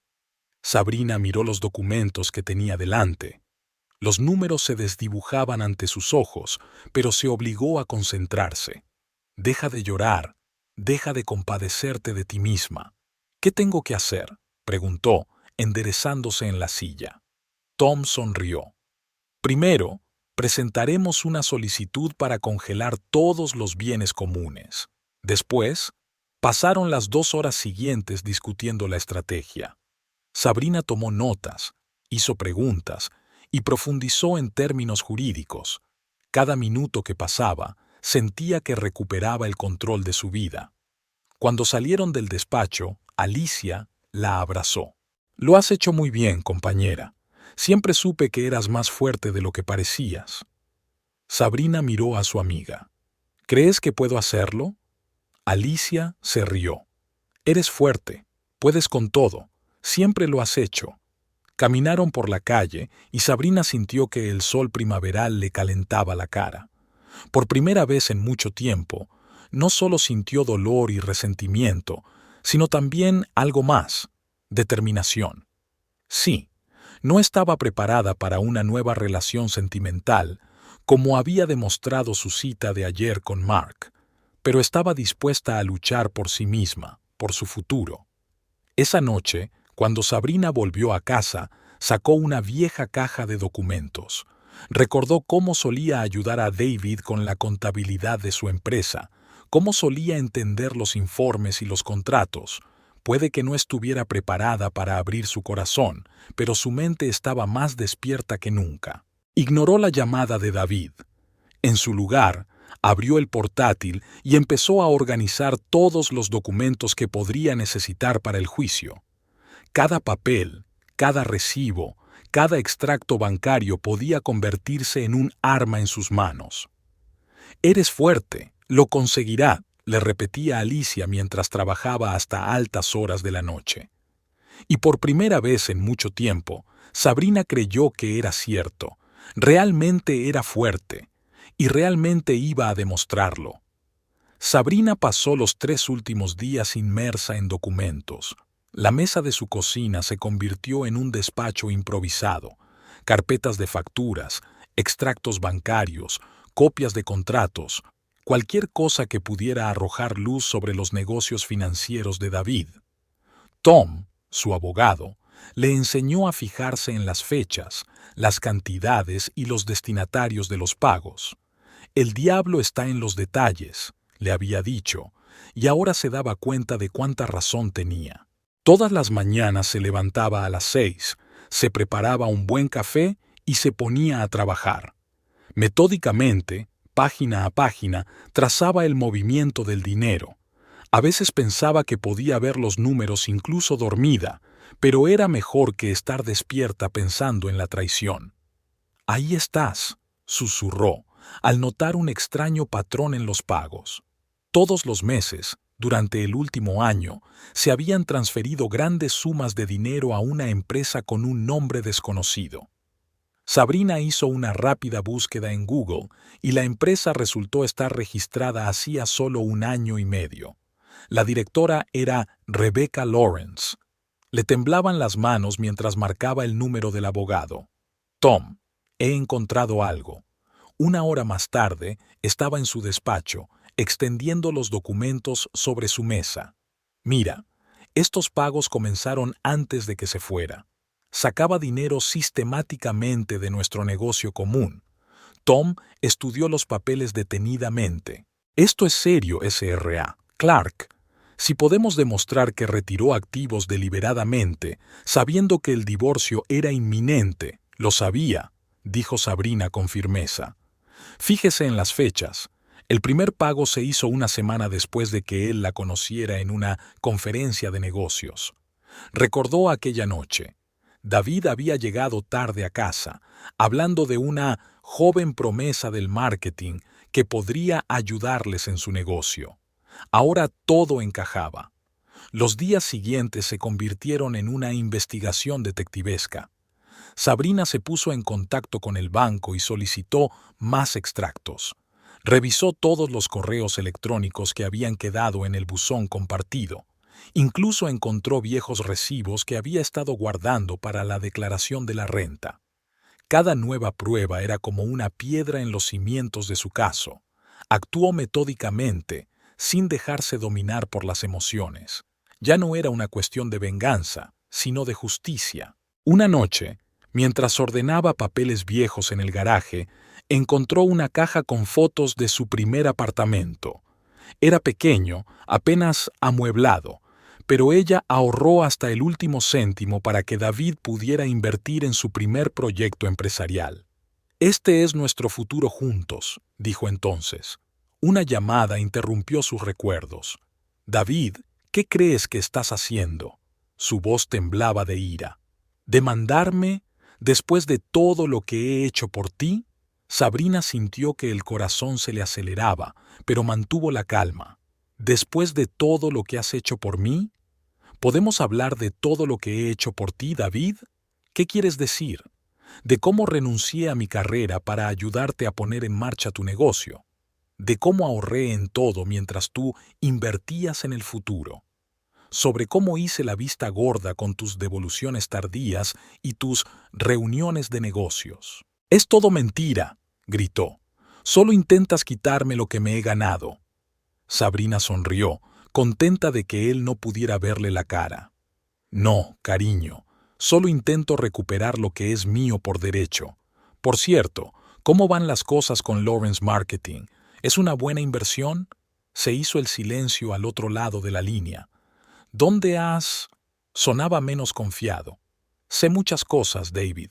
[SPEAKER 1] Sabrina miró los documentos que tenía delante. Los números se desdibujaban ante sus ojos, pero se obligó a concentrarse. «Deja de llorar, deja de compadecerte de ti misma». «¿Qué tengo que hacer?», preguntó, enderezándose en la silla. Tom sonrió. «Primero, presentaremos una solicitud para congelar todos los bienes comunes. Después, pasaron las 2 horas siguientes discutiendo la estrategia. Sabrina tomó notas, hizo preguntas y profundizó en términos jurídicos. Cada minuto que pasaba, sentía que recuperaba el control de su vida. Cuando salieron del despacho, Alicia la abrazó. «Lo has hecho muy bien, compañera. Siempre supe que eras más fuerte de lo que parecías». Sabrina miró a su amiga. «¿Crees que puedo hacerlo?». Alicia se rió. «Eres fuerte, puedes con todo, siempre lo has hecho». Caminaron por la calle y Sabrina sintió que el sol primaveral le calentaba la cara. Por primera vez en mucho tiempo, no solo sintió dolor y resentimiento, sino también algo más, determinación. Sí, no estaba preparada para una nueva relación sentimental, como había demostrado su cita de ayer con Mark, pero estaba dispuesta a luchar por sí misma, por su futuro. Esa noche, cuando Sabrina volvió a casa, sacó una vieja caja de documentos. Recordó cómo solía ayudar a David con la contabilidad de su empresa, cómo solía entender los informes y los contratos. Puede que no estuviera preparada para abrir su corazón, pero su mente estaba más despierta que nunca. Ignoró la llamada de David. En su lugar, Abrió el portátil y empezó a organizar todos los documentos que podría necesitar para el juicio. Cada papel, cada recibo, cada extracto bancario podía convertirse en un arma en sus manos. «Eres fuerte, lo conseguirá», le repetía Alicia mientras trabajaba hasta altas horas de la noche. Y por primera vez en mucho tiempo, Sabrina creyó que era cierto. Realmente era fuerte, y realmente iba a demostrarlo. Sabrina pasó los 3 últimos días inmersa en documentos. La mesa de su cocina se convirtió en un despacho improvisado. Carpetas de facturas, extractos bancarios, copias de contratos, cualquier cosa que pudiera arrojar luz sobre los negocios financieros de David. Tom, su abogado, le enseñó a fijarse en las fechas, las cantidades y los destinatarios de los pagos. «El diablo está en los detalles», le había dicho, y ahora se daba cuenta de cuánta razón tenía. Todas las mañanas se levantaba a las 6, se preparaba un buen café y se ponía a trabajar. Metódicamente, página a página, trazaba el movimiento del dinero. A veces pensaba que podía ver los números incluso dormida, pero era mejor que estar despierta pensando en la traición. «Ahí estás», susurró, al notar un extraño patrón en los pagos. Todos los meses, durante el último año, se habían transferido grandes sumas de dinero a una empresa con un nombre desconocido. Sabrina hizo una rápida búsqueda en Google y la empresa resultó estar registrada hacía solo 1 año y medio. La directora era Rebecca Lawrence. Le temblaban las manos mientras marcaba el número del abogado. «Tom, he encontrado algo». 1 hora más tarde, estaba en su despacho, extendiendo los documentos sobre su mesa. «Mira, estos pagos comenzaron antes de que se fuera. Sacaba dinero sistemáticamente de nuestro negocio común». Tom estudió los papeles detenidamente. «Esto es serio, S.R.A. Clark. Si podemos demostrar que retiró activos deliberadamente, sabiendo que el divorcio era inminente», «Lo sabía», dijo Sabrina con firmeza. «Fíjese en las fechas. El primer pago se hizo 1 semana después de que él la conociera en una conferencia de negocios. Recordó aquella noche. David había llegado tarde a casa, hablando de una joven promesa del marketing que podría ayudarles en su negocio. Ahora todo encajaba. Los días siguientes se convirtieron en una investigación detectivesca. Sabrina se puso en contacto con el banco y solicitó más extractos. Revisó todos los correos electrónicos que habían quedado en el buzón compartido. Incluso encontró viejos recibos que había estado guardando para la declaración de la renta. Cada nueva prueba era como una piedra en los cimientos de su caso. Actuó metódicamente, sin dejarse dominar por las emociones. Ya no era una cuestión de venganza, sino de justicia. Una noche, mientras ordenaba papeles viejos en el garaje, encontró una caja con fotos de su primer apartamento. Era pequeño, apenas amueblado, pero ella ahorró hasta el último céntimo para que David pudiera invertir en su primer proyecto empresarial. «Este es nuestro futuro juntos», dijo entonces. Una llamada interrumpió sus recuerdos. «David, ¿qué crees que estás haciendo?». Su voz temblaba de ira. «¿Demandarme después de todo lo que he hecho por ti?». Sabrina sintió que el corazón se le aceleraba, pero mantuvo la calma. «¿Después de todo lo que has hecho por mí? ¿Podemos hablar de todo lo que he hecho por ti, David? ¿Qué quieres decir? ¿De cómo renuncié a mi carrera para ayudarte a poner en marcha tu negocio? ¿De cómo ahorré en todo mientras tú invertías en el futuro? ¿Sobre cómo hice la vista gorda con tus devoluciones tardías y tus reuniones de negocios?» «Es todo mentira», gritó. «Solo intentas quitarme lo que me he ganado». Sabrina sonrió, contenta de que él no pudiera verle la cara. «No, cariño, solo intento recuperar lo que es mío por derecho. Por cierto, ¿cómo van las cosas con Lawrence Marketing? ¿Es una buena inversión?». Se hizo el silencio al otro lado de la línea. «¿Dónde has...?» Sonaba menos confiado. «Sé muchas cosas, David.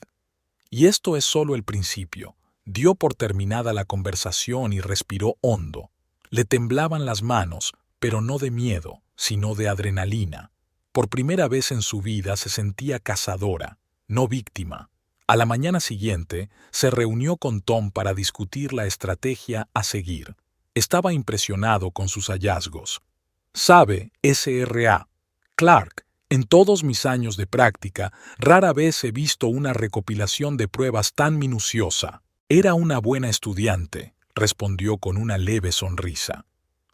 [SPEAKER 1] Y esto es solo el principio», Dio por terminada la conversación y respiró hondo. Le temblaban las manos, pero no de miedo, sino de adrenalina. Por primera vez en su vida se sentía cazadora, no víctima. A la mañana siguiente, se reunió con Tom para discutir la estrategia a seguir. Estaba impresionado con sus hallazgos. Sabe, SRA. Clark, en todos mis años de práctica, rara vez he visto una recopilación de pruebas tan minuciosa. Era una buena estudiante, respondió con una leve sonrisa.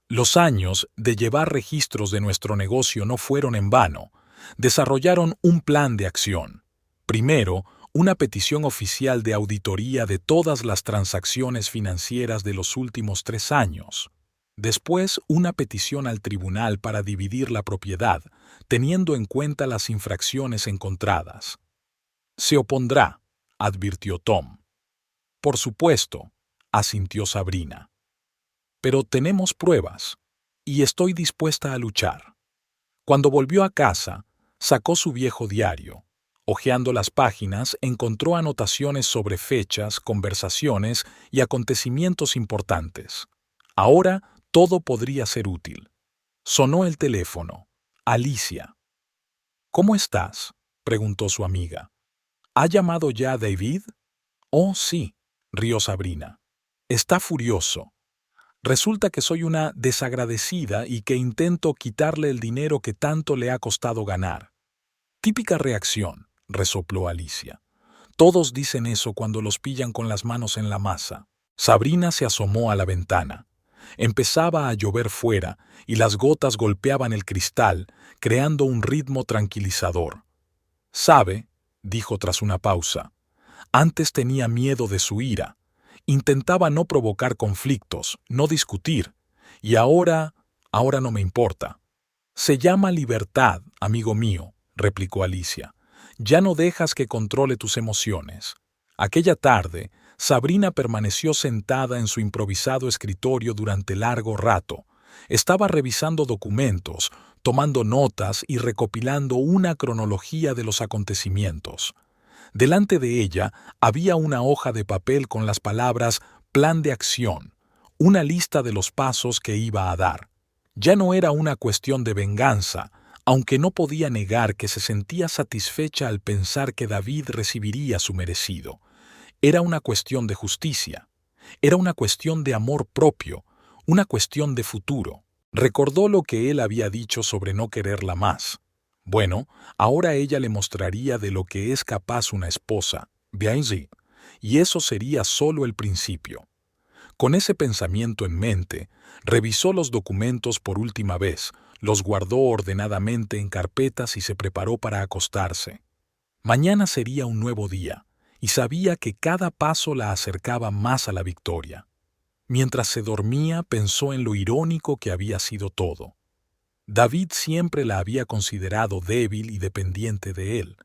[SPEAKER 1] Los años de llevar registros de nuestro negocio no fueron en vano. Desarrollaron un plan de acción. Primero, una petición oficial de auditoría de todas las transacciones financieras de los últimos 3 años. Después, una petición al tribunal para dividir la propiedad, teniendo en cuenta las infracciones encontradas. Se opondrá, advirtió Tom. Por supuesto, asintió Sabrina. Pero tenemos pruebas, y estoy dispuesta a luchar. Cuando volvió a casa, sacó su viejo diario. Hojeando las páginas, encontró anotaciones sobre fechas, conversaciones y acontecimientos importantes. Ahora todo podría ser útil. Sonó el teléfono. Alicia. ¿Cómo estás?, preguntó su amiga. ¿Ha llamado ya David? Oh, sí, rió Sabrina. Está furioso. Resulta que soy una desagradecida y que intento quitarle el dinero que tanto le ha costado ganar. Típica reacción, resopló Alicia. Todos dicen eso cuando los pillan con las manos en la masa. Sabrina se asomó a la ventana. Empezaba a llover fuera y las gotas golpeaban el cristal, creando un ritmo tranquilizador. «Sabe», dijo tras una pausa, «antes tenía miedo de su ira. Intentaba no provocar conflictos, no discutir. Y ahora no me importa». «Se llama libertad, amigo mío», replicó Alicia. «Ya no dejas que controle tus emociones». Aquella tarde, Sabrina permaneció sentada en su improvisado escritorio durante largo rato. Estaba revisando documentos, tomando notas y recopilando una cronología de los acontecimientos. Delante de ella había una hoja de papel con las palabras «Plan de acción», una lista de los pasos que iba a dar. Ya no era una cuestión de venganza, aunque no podía negar que se sentía satisfecha al pensar que David recibiría su merecido. Era una cuestión de justicia. Era una cuestión de amor propio, una cuestión de futuro. Recordó lo que él había dicho sobre no quererla más. Bueno, ahora ella le mostraría de lo que es capaz una esposa, bien sí, y eso sería solo el principio. Con ese pensamiento en mente, revisó los documentos por última vez, los guardó ordenadamente en carpetas y se preparó para acostarse. Mañana sería un nuevo día, y sabía que cada paso la acercaba más a la victoria. Mientras se dormía, pensó en lo irónico que había sido todo. David siempre la había considerado débil y dependiente de él.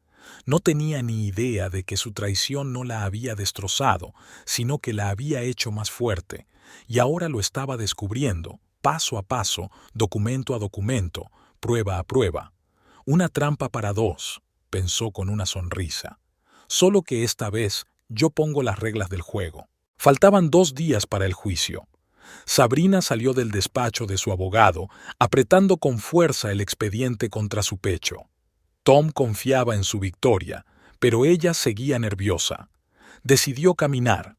[SPEAKER 1] No tenía ni idea de que su traición no la había destrozado, sino que la había hecho más fuerte, y ahora lo estaba descubriendo, paso a paso, documento a documento, prueba a prueba. Una trampa para dos, pensó con una sonrisa. Solo que esta vez yo pongo las reglas del juego. Faltaban 2 días para el juicio. Sabrina salió del despacho de su abogado, apretando con fuerza el expediente contra su pecho. Tom confiaba en su victoria, pero ella seguía nerviosa. Decidió caminar.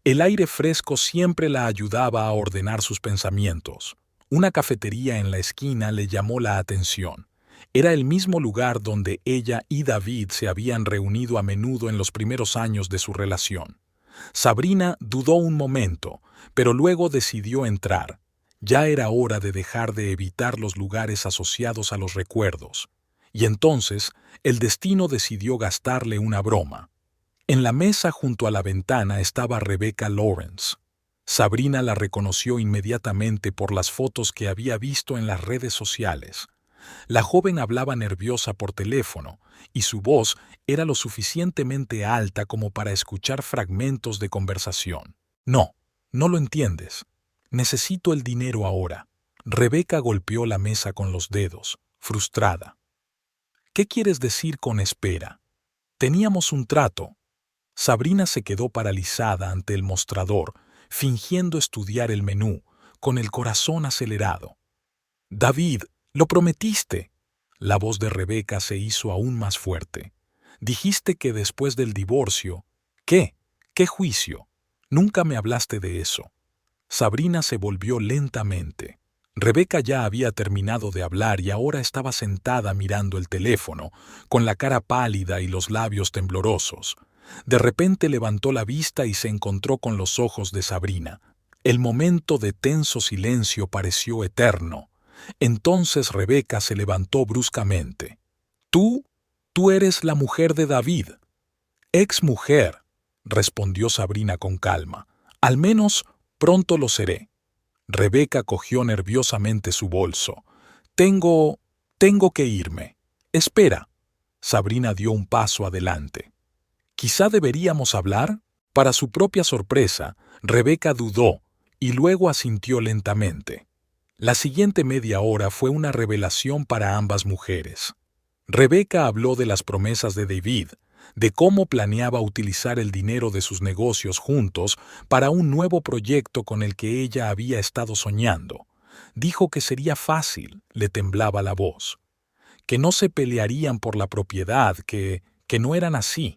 [SPEAKER 1] El aire fresco siempre la ayudaba a ordenar sus pensamientos. Una cafetería en la esquina le llamó la atención. Era el mismo lugar donde ella y David se habían reunido a menudo en los primeros años de su relación. Sabrina dudó un momento, pero luego decidió entrar. Ya era hora de dejar de evitar los lugares asociados a los recuerdos. Y entonces el destino decidió gastarle una broma. En la mesa junto a la ventana estaba Rebecca Lawrence. Sabrina la reconoció inmediatamente por las fotos que había visto en las redes sociales. La joven hablaba nerviosa por teléfono, y su voz era lo suficientemente alta como para escuchar fragmentos de conversación. «No, no lo entiendes. Necesito el dinero ahora». Rebecca golpeó la mesa con los dedos, frustrada. «¿Qué quieres decir con espera? Teníamos un trato». Sabrina se quedó paralizada ante el mostrador, fingiendo estudiar el menú, con el corazón acelerado. «David, lo prometiste». La voz de Rebeca se hizo aún más fuerte. «Dijiste que después del divorcio». «¿Qué? ¿Qué juicio? Nunca me hablaste de eso». Sabrina se volvió lentamente. Rebeca ya había terminado de hablar y ahora estaba sentada mirando el teléfono, con la cara pálida y los labios temblorosos. De repente levantó la vista y se encontró con los ojos de Sabrina. El momento de tenso silencio pareció eterno. Entonces Rebeca se levantó bruscamente. Tú eres la mujer de David». «Ex mujer», respondió Sabrina con calma. «Al menos pronto lo seré». Rebeca cogió nerviosamente su bolso. Tengo que irme». «Espera». Sabrina dio un paso adelante. «¿Quizá deberíamos hablar?» Para su propia sorpresa, Rebeca dudó y luego asintió lentamente. La siguiente media hora fue una revelación para ambas mujeres. Rebeca habló de las promesas de David, de cómo planeaba utilizar el dinero de sus negocios juntos para un nuevo proyecto con el que ella había estado soñando. Dijo que sería fácil, le temblaba la voz. Que no se pelearían por la propiedad, que no eran así.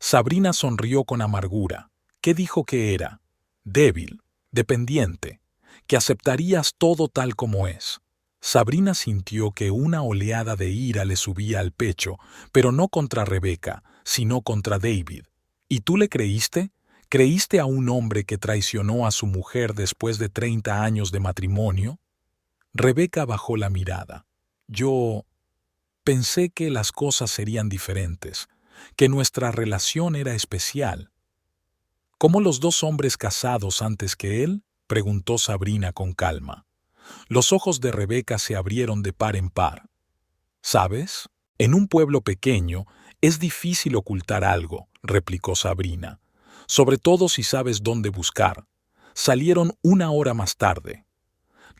[SPEAKER 1] Sabrina sonrió con amargura. ¿Qué dijo que era? Débil, dependiente, que aceptarías todo tal como es. Sabrina sintió que una oleada de ira le subía al pecho, pero no contra Rebeca, sino contra David. ¿Y tú le creíste? ¿Creíste a un hombre que traicionó a su mujer después de 30 años de matrimonio? Rebeca bajó la mirada. Yo pensé que las cosas serían diferentes, que nuestra relación era especial. ¿Cómo los dos hombres casados antes que él? Preguntó Sabrina con calma. Los ojos de Rebeca se abrieron de par en par. ¿Sabes? En un pueblo pequeño es difícil ocultar algo, replicó Sabrina. Sobre todo si sabes dónde buscar. Salieron 1 hora más tarde.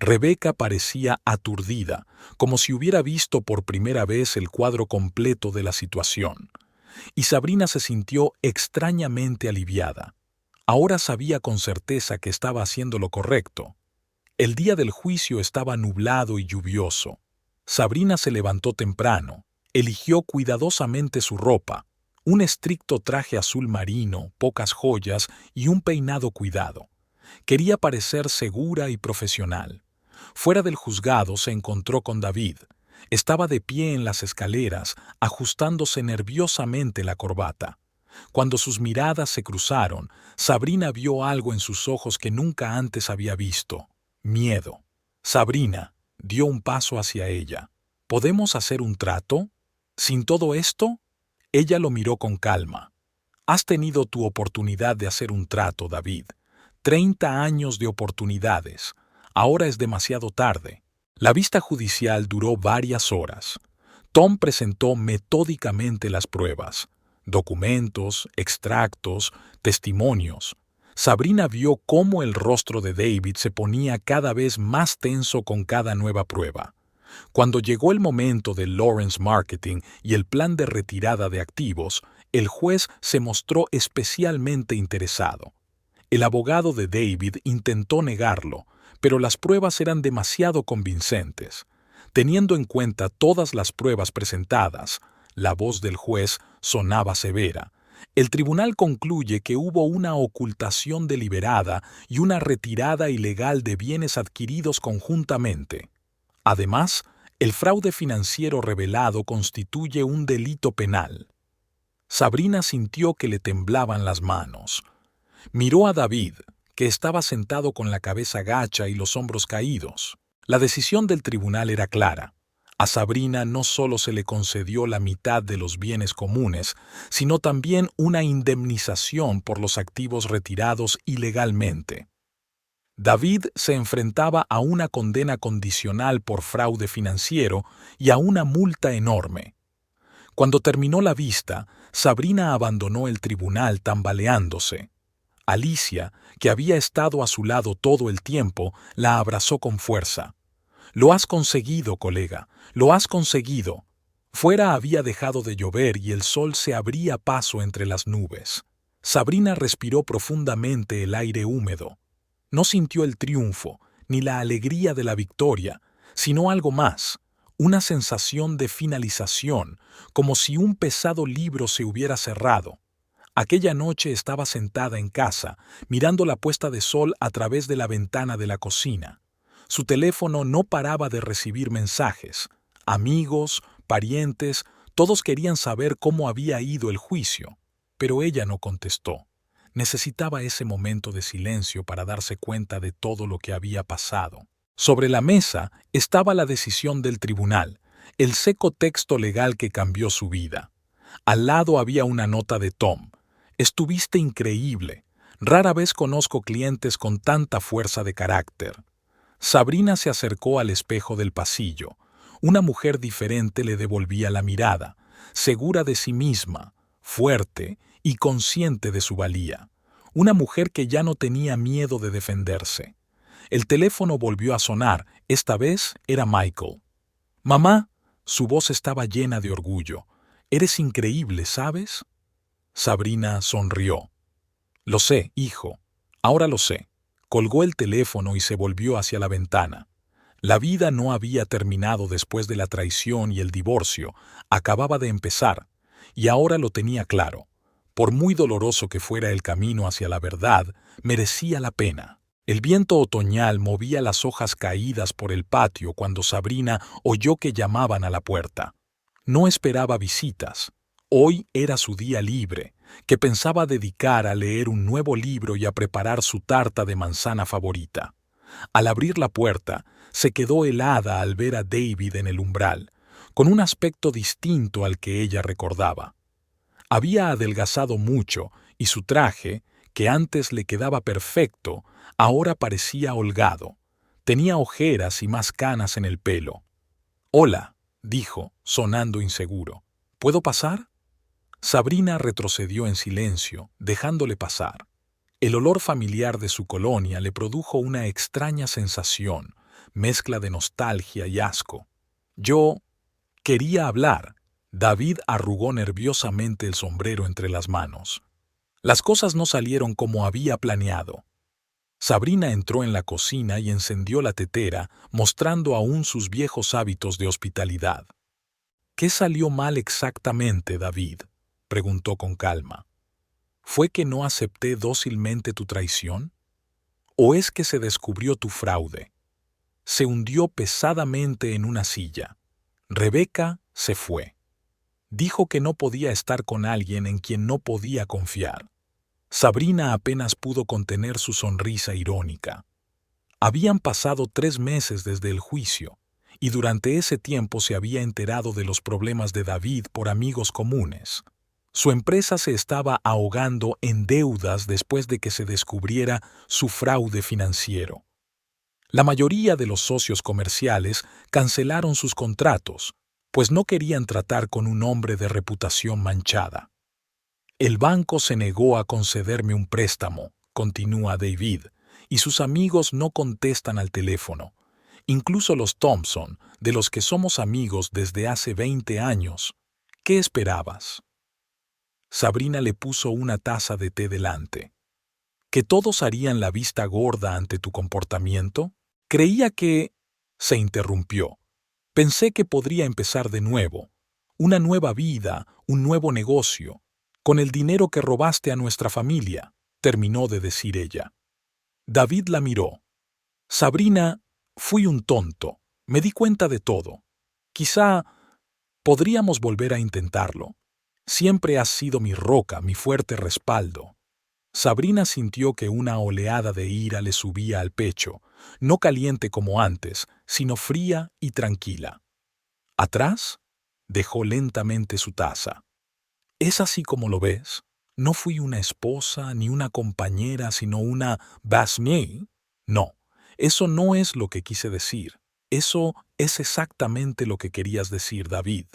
[SPEAKER 1] Rebeca parecía aturdida, como si hubiera visto por primera vez el cuadro completo de la situación. Y Sabrina se sintió extrañamente aliviada. Ahora sabía con certeza que estaba haciendo lo correcto. El día del juicio estaba nublado y lluvioso. Sabrina se levantó temprano, eligió cuidadosamente su ropa, un estricto traje azul marino, pocas joyas y un peinado cuidado. Quería parecer segura y profesional. Fuera del juzgado se encontró con David. Estaba de pie en las escaleras, ajustándose nerviosamente la corbata. Cuando sus miradas se cruzaron, Sabrina vio algo en sus ojos que nunca antes había visto. Miedo. Sabrina dio un paso hacia ella. ¿Podemos hacer un trato? ¿Sin todo esto? Ella lo miró con calma. Has tenido tu oportunidad de hacer un trato, David. 30 años de oportunidades. Ahora es demasiado tarde. La vista judicial duró varias horas. Tom presentó metódicamente las pruebas. Documentos, extractos, testimonios. Sabrina vio cómo el rostro de David se ponía cada vez más tenso con cada nueva prueba. Cuando llegó el momento del Lawrence Marketing y el plan de retirada de activos, el juez se mostró especialmente interesado. El abogado de David intentó negarlo, pero las pruebas eran demasiado convincentes. Teniendo en cuenta todas las pruebas presentadas, la voz del juez sonaba severa. El tribunal concluye que hubo una ocultación deliberada y una retirada ilegal de bienes adquiridos conjuntamente. Además, el fraude financiero revelado constituye un delito penal. Sabrina sintió que le temblaban las manos. Miró a David, que estaba sentado con la cabeza gacha y los hombros caídos. La decisión del tribunal era clara. A Sabrina no solo se le concedió la mitad de los bienes comunes, sino también una indemnización por los activos retirados ilegalmente. David se enfrentaba a una condena condicional por fraude financiero y a una multa enorme. Cuando terminó la vista, Sabrina abandonó el tribunal tambaleándose. Alicia, que había estado a su lado todo el tiempo, la abrazó con fuerza. «Lo has conseguido, colega, lo has conseguido». Fuera había dejado de llover y el sol se abría paso entre las nubes. Sabrina respiró profundamente el aire húmedo. No sintió el triunfo, ni la alegría de la victoria, sino algo más, una sensación de finalización, como si un pesado libro se hubiera cerrado. Aquella noche estaba sentada en casa, mirando la puesta de sol a través de la ventana de la cocina. Su teléfono no paraba de recibir mensajes. Amigos, parientes, todos querían saber cómo había ido el juicio, pero ella no contestó. Necesitaba ese momento de silencio para darse cuenta de todo lo que había pasado. Sobre la mesa estaba la decisión del tribunal, el seco texto legal que cambió su vida. Al lado había una nota de Tom. Estuviste increíble. Rara vez conozco clientes con tanta fuerza de carácter. Sabrina se acercó al espejo del pasillo. Una mujer diferente le devolvía la mirada, segura de sí misma, fuerte y consciente de su valía. Una mujer que ya no tenía miedo de defenderse. El teléfono volvió a sonar. Esta vez era Michael. «Mamá», su voz estaba llena de orgullo. «Eres increíble, ¿sabes?» Sabrina sonrió. «Lo sé, hijo. Ahora lo sé». Colgó el teléfono y se volvió hacia la ventana. La vida no había terminado después de la traición y el divorcio. Acababa de empezar. Y ahora lo tenía claro. Por muy doloroso que fuera el camino hacia la verdad, merecía la pena. El viento otoñal movía las hojas caídas por el patio cuando Sabrina oyó que llamaban a la puerta. No esperaba visitas. Hoy era su día libre, que pensaba dedicar a leer un nuevo libro y a preparar su tarta de manzana favorita. Al abrir la puerta, se quedó helada al ver a David en el umbral, con un aspecto distinto al que ella recordaba. Había adelgazado mucho y su traje, que antes le quedaba perfecto, ahora parecía holgado. Tenía ojeras y más canas en el pelo. «Hola», dijo, sonando inseguro. «¿Puedo pasar?» Sabrina retrocedió en silencio, dejándole pasar. El olor familiar de su colonia le produjo una extraña sensación, mezcla de nostalgia y asco. «Yo quería hablar». David arrugó nerviosamente el sombrero entre las manos. Las cosas no salieron como había planeado. Sabrina entró en la cocina y encendió la tetera, mostrando aún sus viejos hábitos de hospitalidad. «¿Qué salió mal exactamente, David?», preguntó con calma. «¿Fue que no acepté dócilmente tu traición? ¿O es que se descubrió tu fraude?» Se hundió pesadamente en una silla. Rebeca se fue. Dijo que no podía estar con alguien en quien no podía confiar. Sabrina apenas pudo contener su sonrisa irónica. Habían pasado 3 meses desde el juicio, y durante ese tiempo se había enterado de los problemas de David por amigos comunes. Su empresa se estaba ahogando en deudas después de que se descubriera su fraude financiero. La mayoría de los socios comerciales cancelaron sus contratos, pues no querían tratar con un hombre de reputación manchada. «El banco se negó a concederme un préstamo», continúa David, «y sus amigos no contestan al teléfono. Incluso los Thompson, de los que somos amigos desde hace 20 años. ¿Qué esperabas?» Sabrina le puso una taza de té delante. ¿Que todos harían la vista gorda ante tu comportamiento? Creía que... Se interrumpió. Pensé que podría empezar de nuevo. Una nueva vida, un nuevo negocio. Con el dinero que robaste a nuestra familia, terminó de decir ella. David la miró. «Sabrina, fui un tonto. Me di cuenta de todo. Quizá podríamos volver a intentarlo. Siempre has sido mi roca, mi fuerte respaldo». Sabrina sintió que una oleada de ira le subía al pecho, no caliente como antes, sino fría y tranquila. Atrás, dejó lentamente su taza. «¿Es así como lo ves? No fui una esposa ni una compañera, sino una basmée. No, eso no es lo que quise decir. Eso es exactamente lo que querías decir, David»,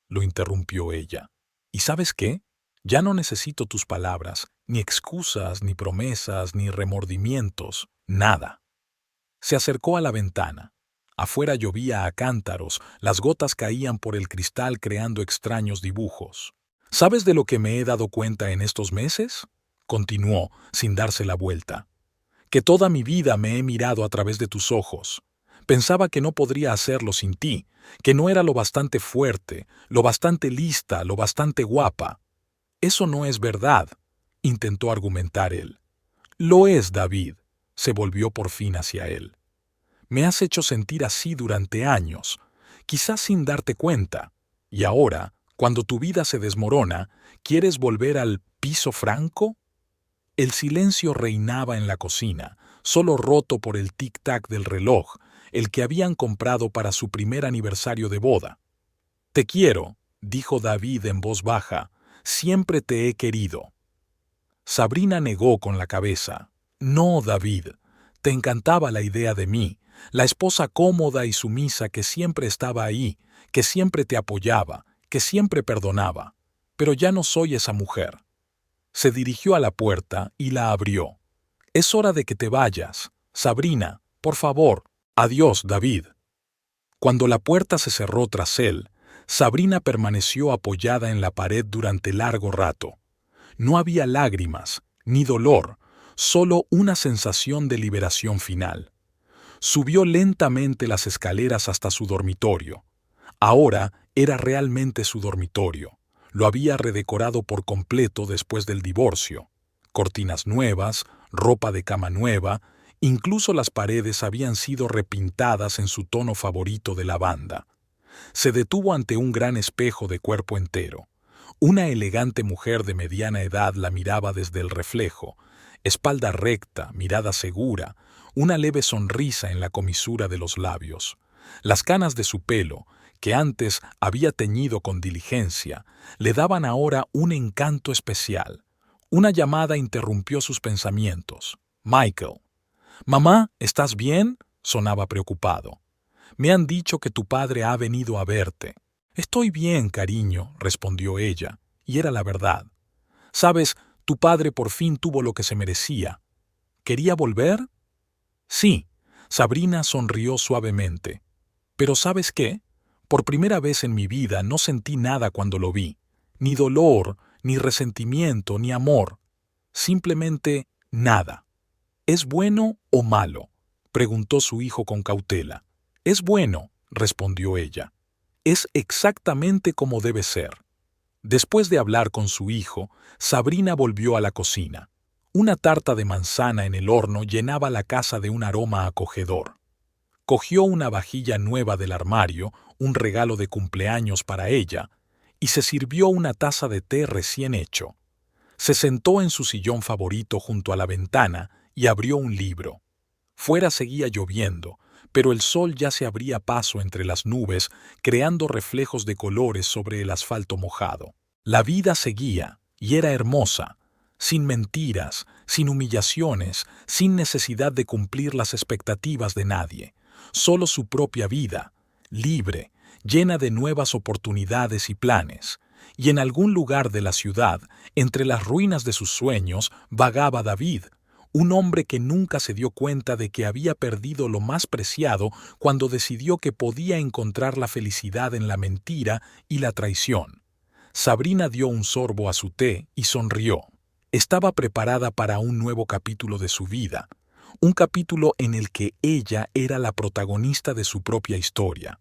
[SPEAKER 1] lo interrumpió ella. «¿Y sabes qué? Ya no necesito tus palabras, ni excusas, ni promesas, ni remordimientos, nada». Se acercó a la ventana. Afuera llovía a cántaros, las gotas caían por el cristal creando extraños dibujos. «¿Sabes de lo que me he dado cuenta en estos meses?», continuó, sin darse la vuelta, que toda mi vida me he mirado a través de tus ojos. Pensaba que no podría hacerlo sin ti, que no era lo bastante fuerte, lo bastante lista, lo bastante guapa. Eso no es verdad, intentó argumentar él. Lo es, David, se volvió por fin hacia él. Me has hecho sentir así durante años, quizás sin darte cuenta, y ahora, cuando tu vida se desmorona, ¿quieres volver al piso franco? El silencio reinaba en la cocina, solo roto por el tic-tac del reloj, el que habían comprado para su primer aniversario de boda. Te quiero, dijo David en voz baja, siempre te he querido. Sabrina negó con la cabeza. No, David, te encantaba la idea de mí, la esposa cómoda y sumisa que siempre estaba ahí, que siempre te apoyaba, que siempre perdonaba. Pero ya no soy esa mujer. Se dirigió a la puerta y la abrió. Es hora de que te vayas. Sabrina, por favor. Adiós, David. Cuando la puerta se cerró tras él, Sabrina permaneció apoyada en la pared durante largo rato. No había lágrimas, ni dolor, solo una sensación de liberación final. Subió lentamente las escaleras hasta su dormitorio. Ahora era realmente su dormitorio. Lo había redecorado por completo después del divorcio. Cortinas nuevas, ropa de cama nueva, incluso las paredes habían sido repintadas en su tono favorito de lavanda. Se detuvo ante un gran espejo de cuerpo entero. Una elegante mujer de mediana edad la miraba desde el reflejo, espalda recta, mirada segura, una leve sonrisa en la comisura de los labios. Las canas de su pelo, que antes había teñido con diligencia, le daban ahora un encanto especial. Una llamada interrumpió sus pensamientos. Michael. «Mamá, ¿estás bien?», sonaba preocupado. «Me han dicho que tu padre ha venido a verte». «Estoy bien, cariño», respondió ella, y era la verdad. «Sabes, tu padre por fin tuvo lo que se merecía». «¿Quería volver?». «Sí», Sabrina sonrió suavemente. «Pero ¿sabes qué? Por primera vez en mi vida no sentí nada cuando lo vi. Ni dolor, ni resentimiento, ni amor. Simplemente nada». «¿Es bueno o malo?», preguntó su hijo con cautela. «Es bueno», respondió ella. «Es exactamente como debe ser». Después de hablar con su hijo, Sabrina volvió a la cocina. Una tarta de manzana en el horno llenaba la casa de un aroma acogedor. Cogió una vajilla nueva del armario, un regalo de cumpleaños para ella, y se sirvió una taza de té recién hecho. Se sentó en su sillón favorito junto a la ventana y abrió un libro. Fuera seguía lloviendo, pero el sol ya se abría paso entre las nubes, creando reflejos de colores sobre el asfalto mojado. La vida seguía, y era hermosa, sin mentiras, sin humillaciones, sin necesidad de cumplir las expectativas de nadie, solo su propia vida, libre, llena de nuevas oportunidades y planes. Y en algún lugar de la ciudad, entre las ruinas de sus sueños, vagaba David, un hombre que nunca se dio cuenta de que había perdido lo más preciado cuando decidió que podía encontrar la felicidad en la mentira y la traición. Sabrina dio un sorbo a su té y sonrió. Estaba preparada para un nuevo capítulo de su vida, un capítulo en el que ella era la protagonista de su propia historia.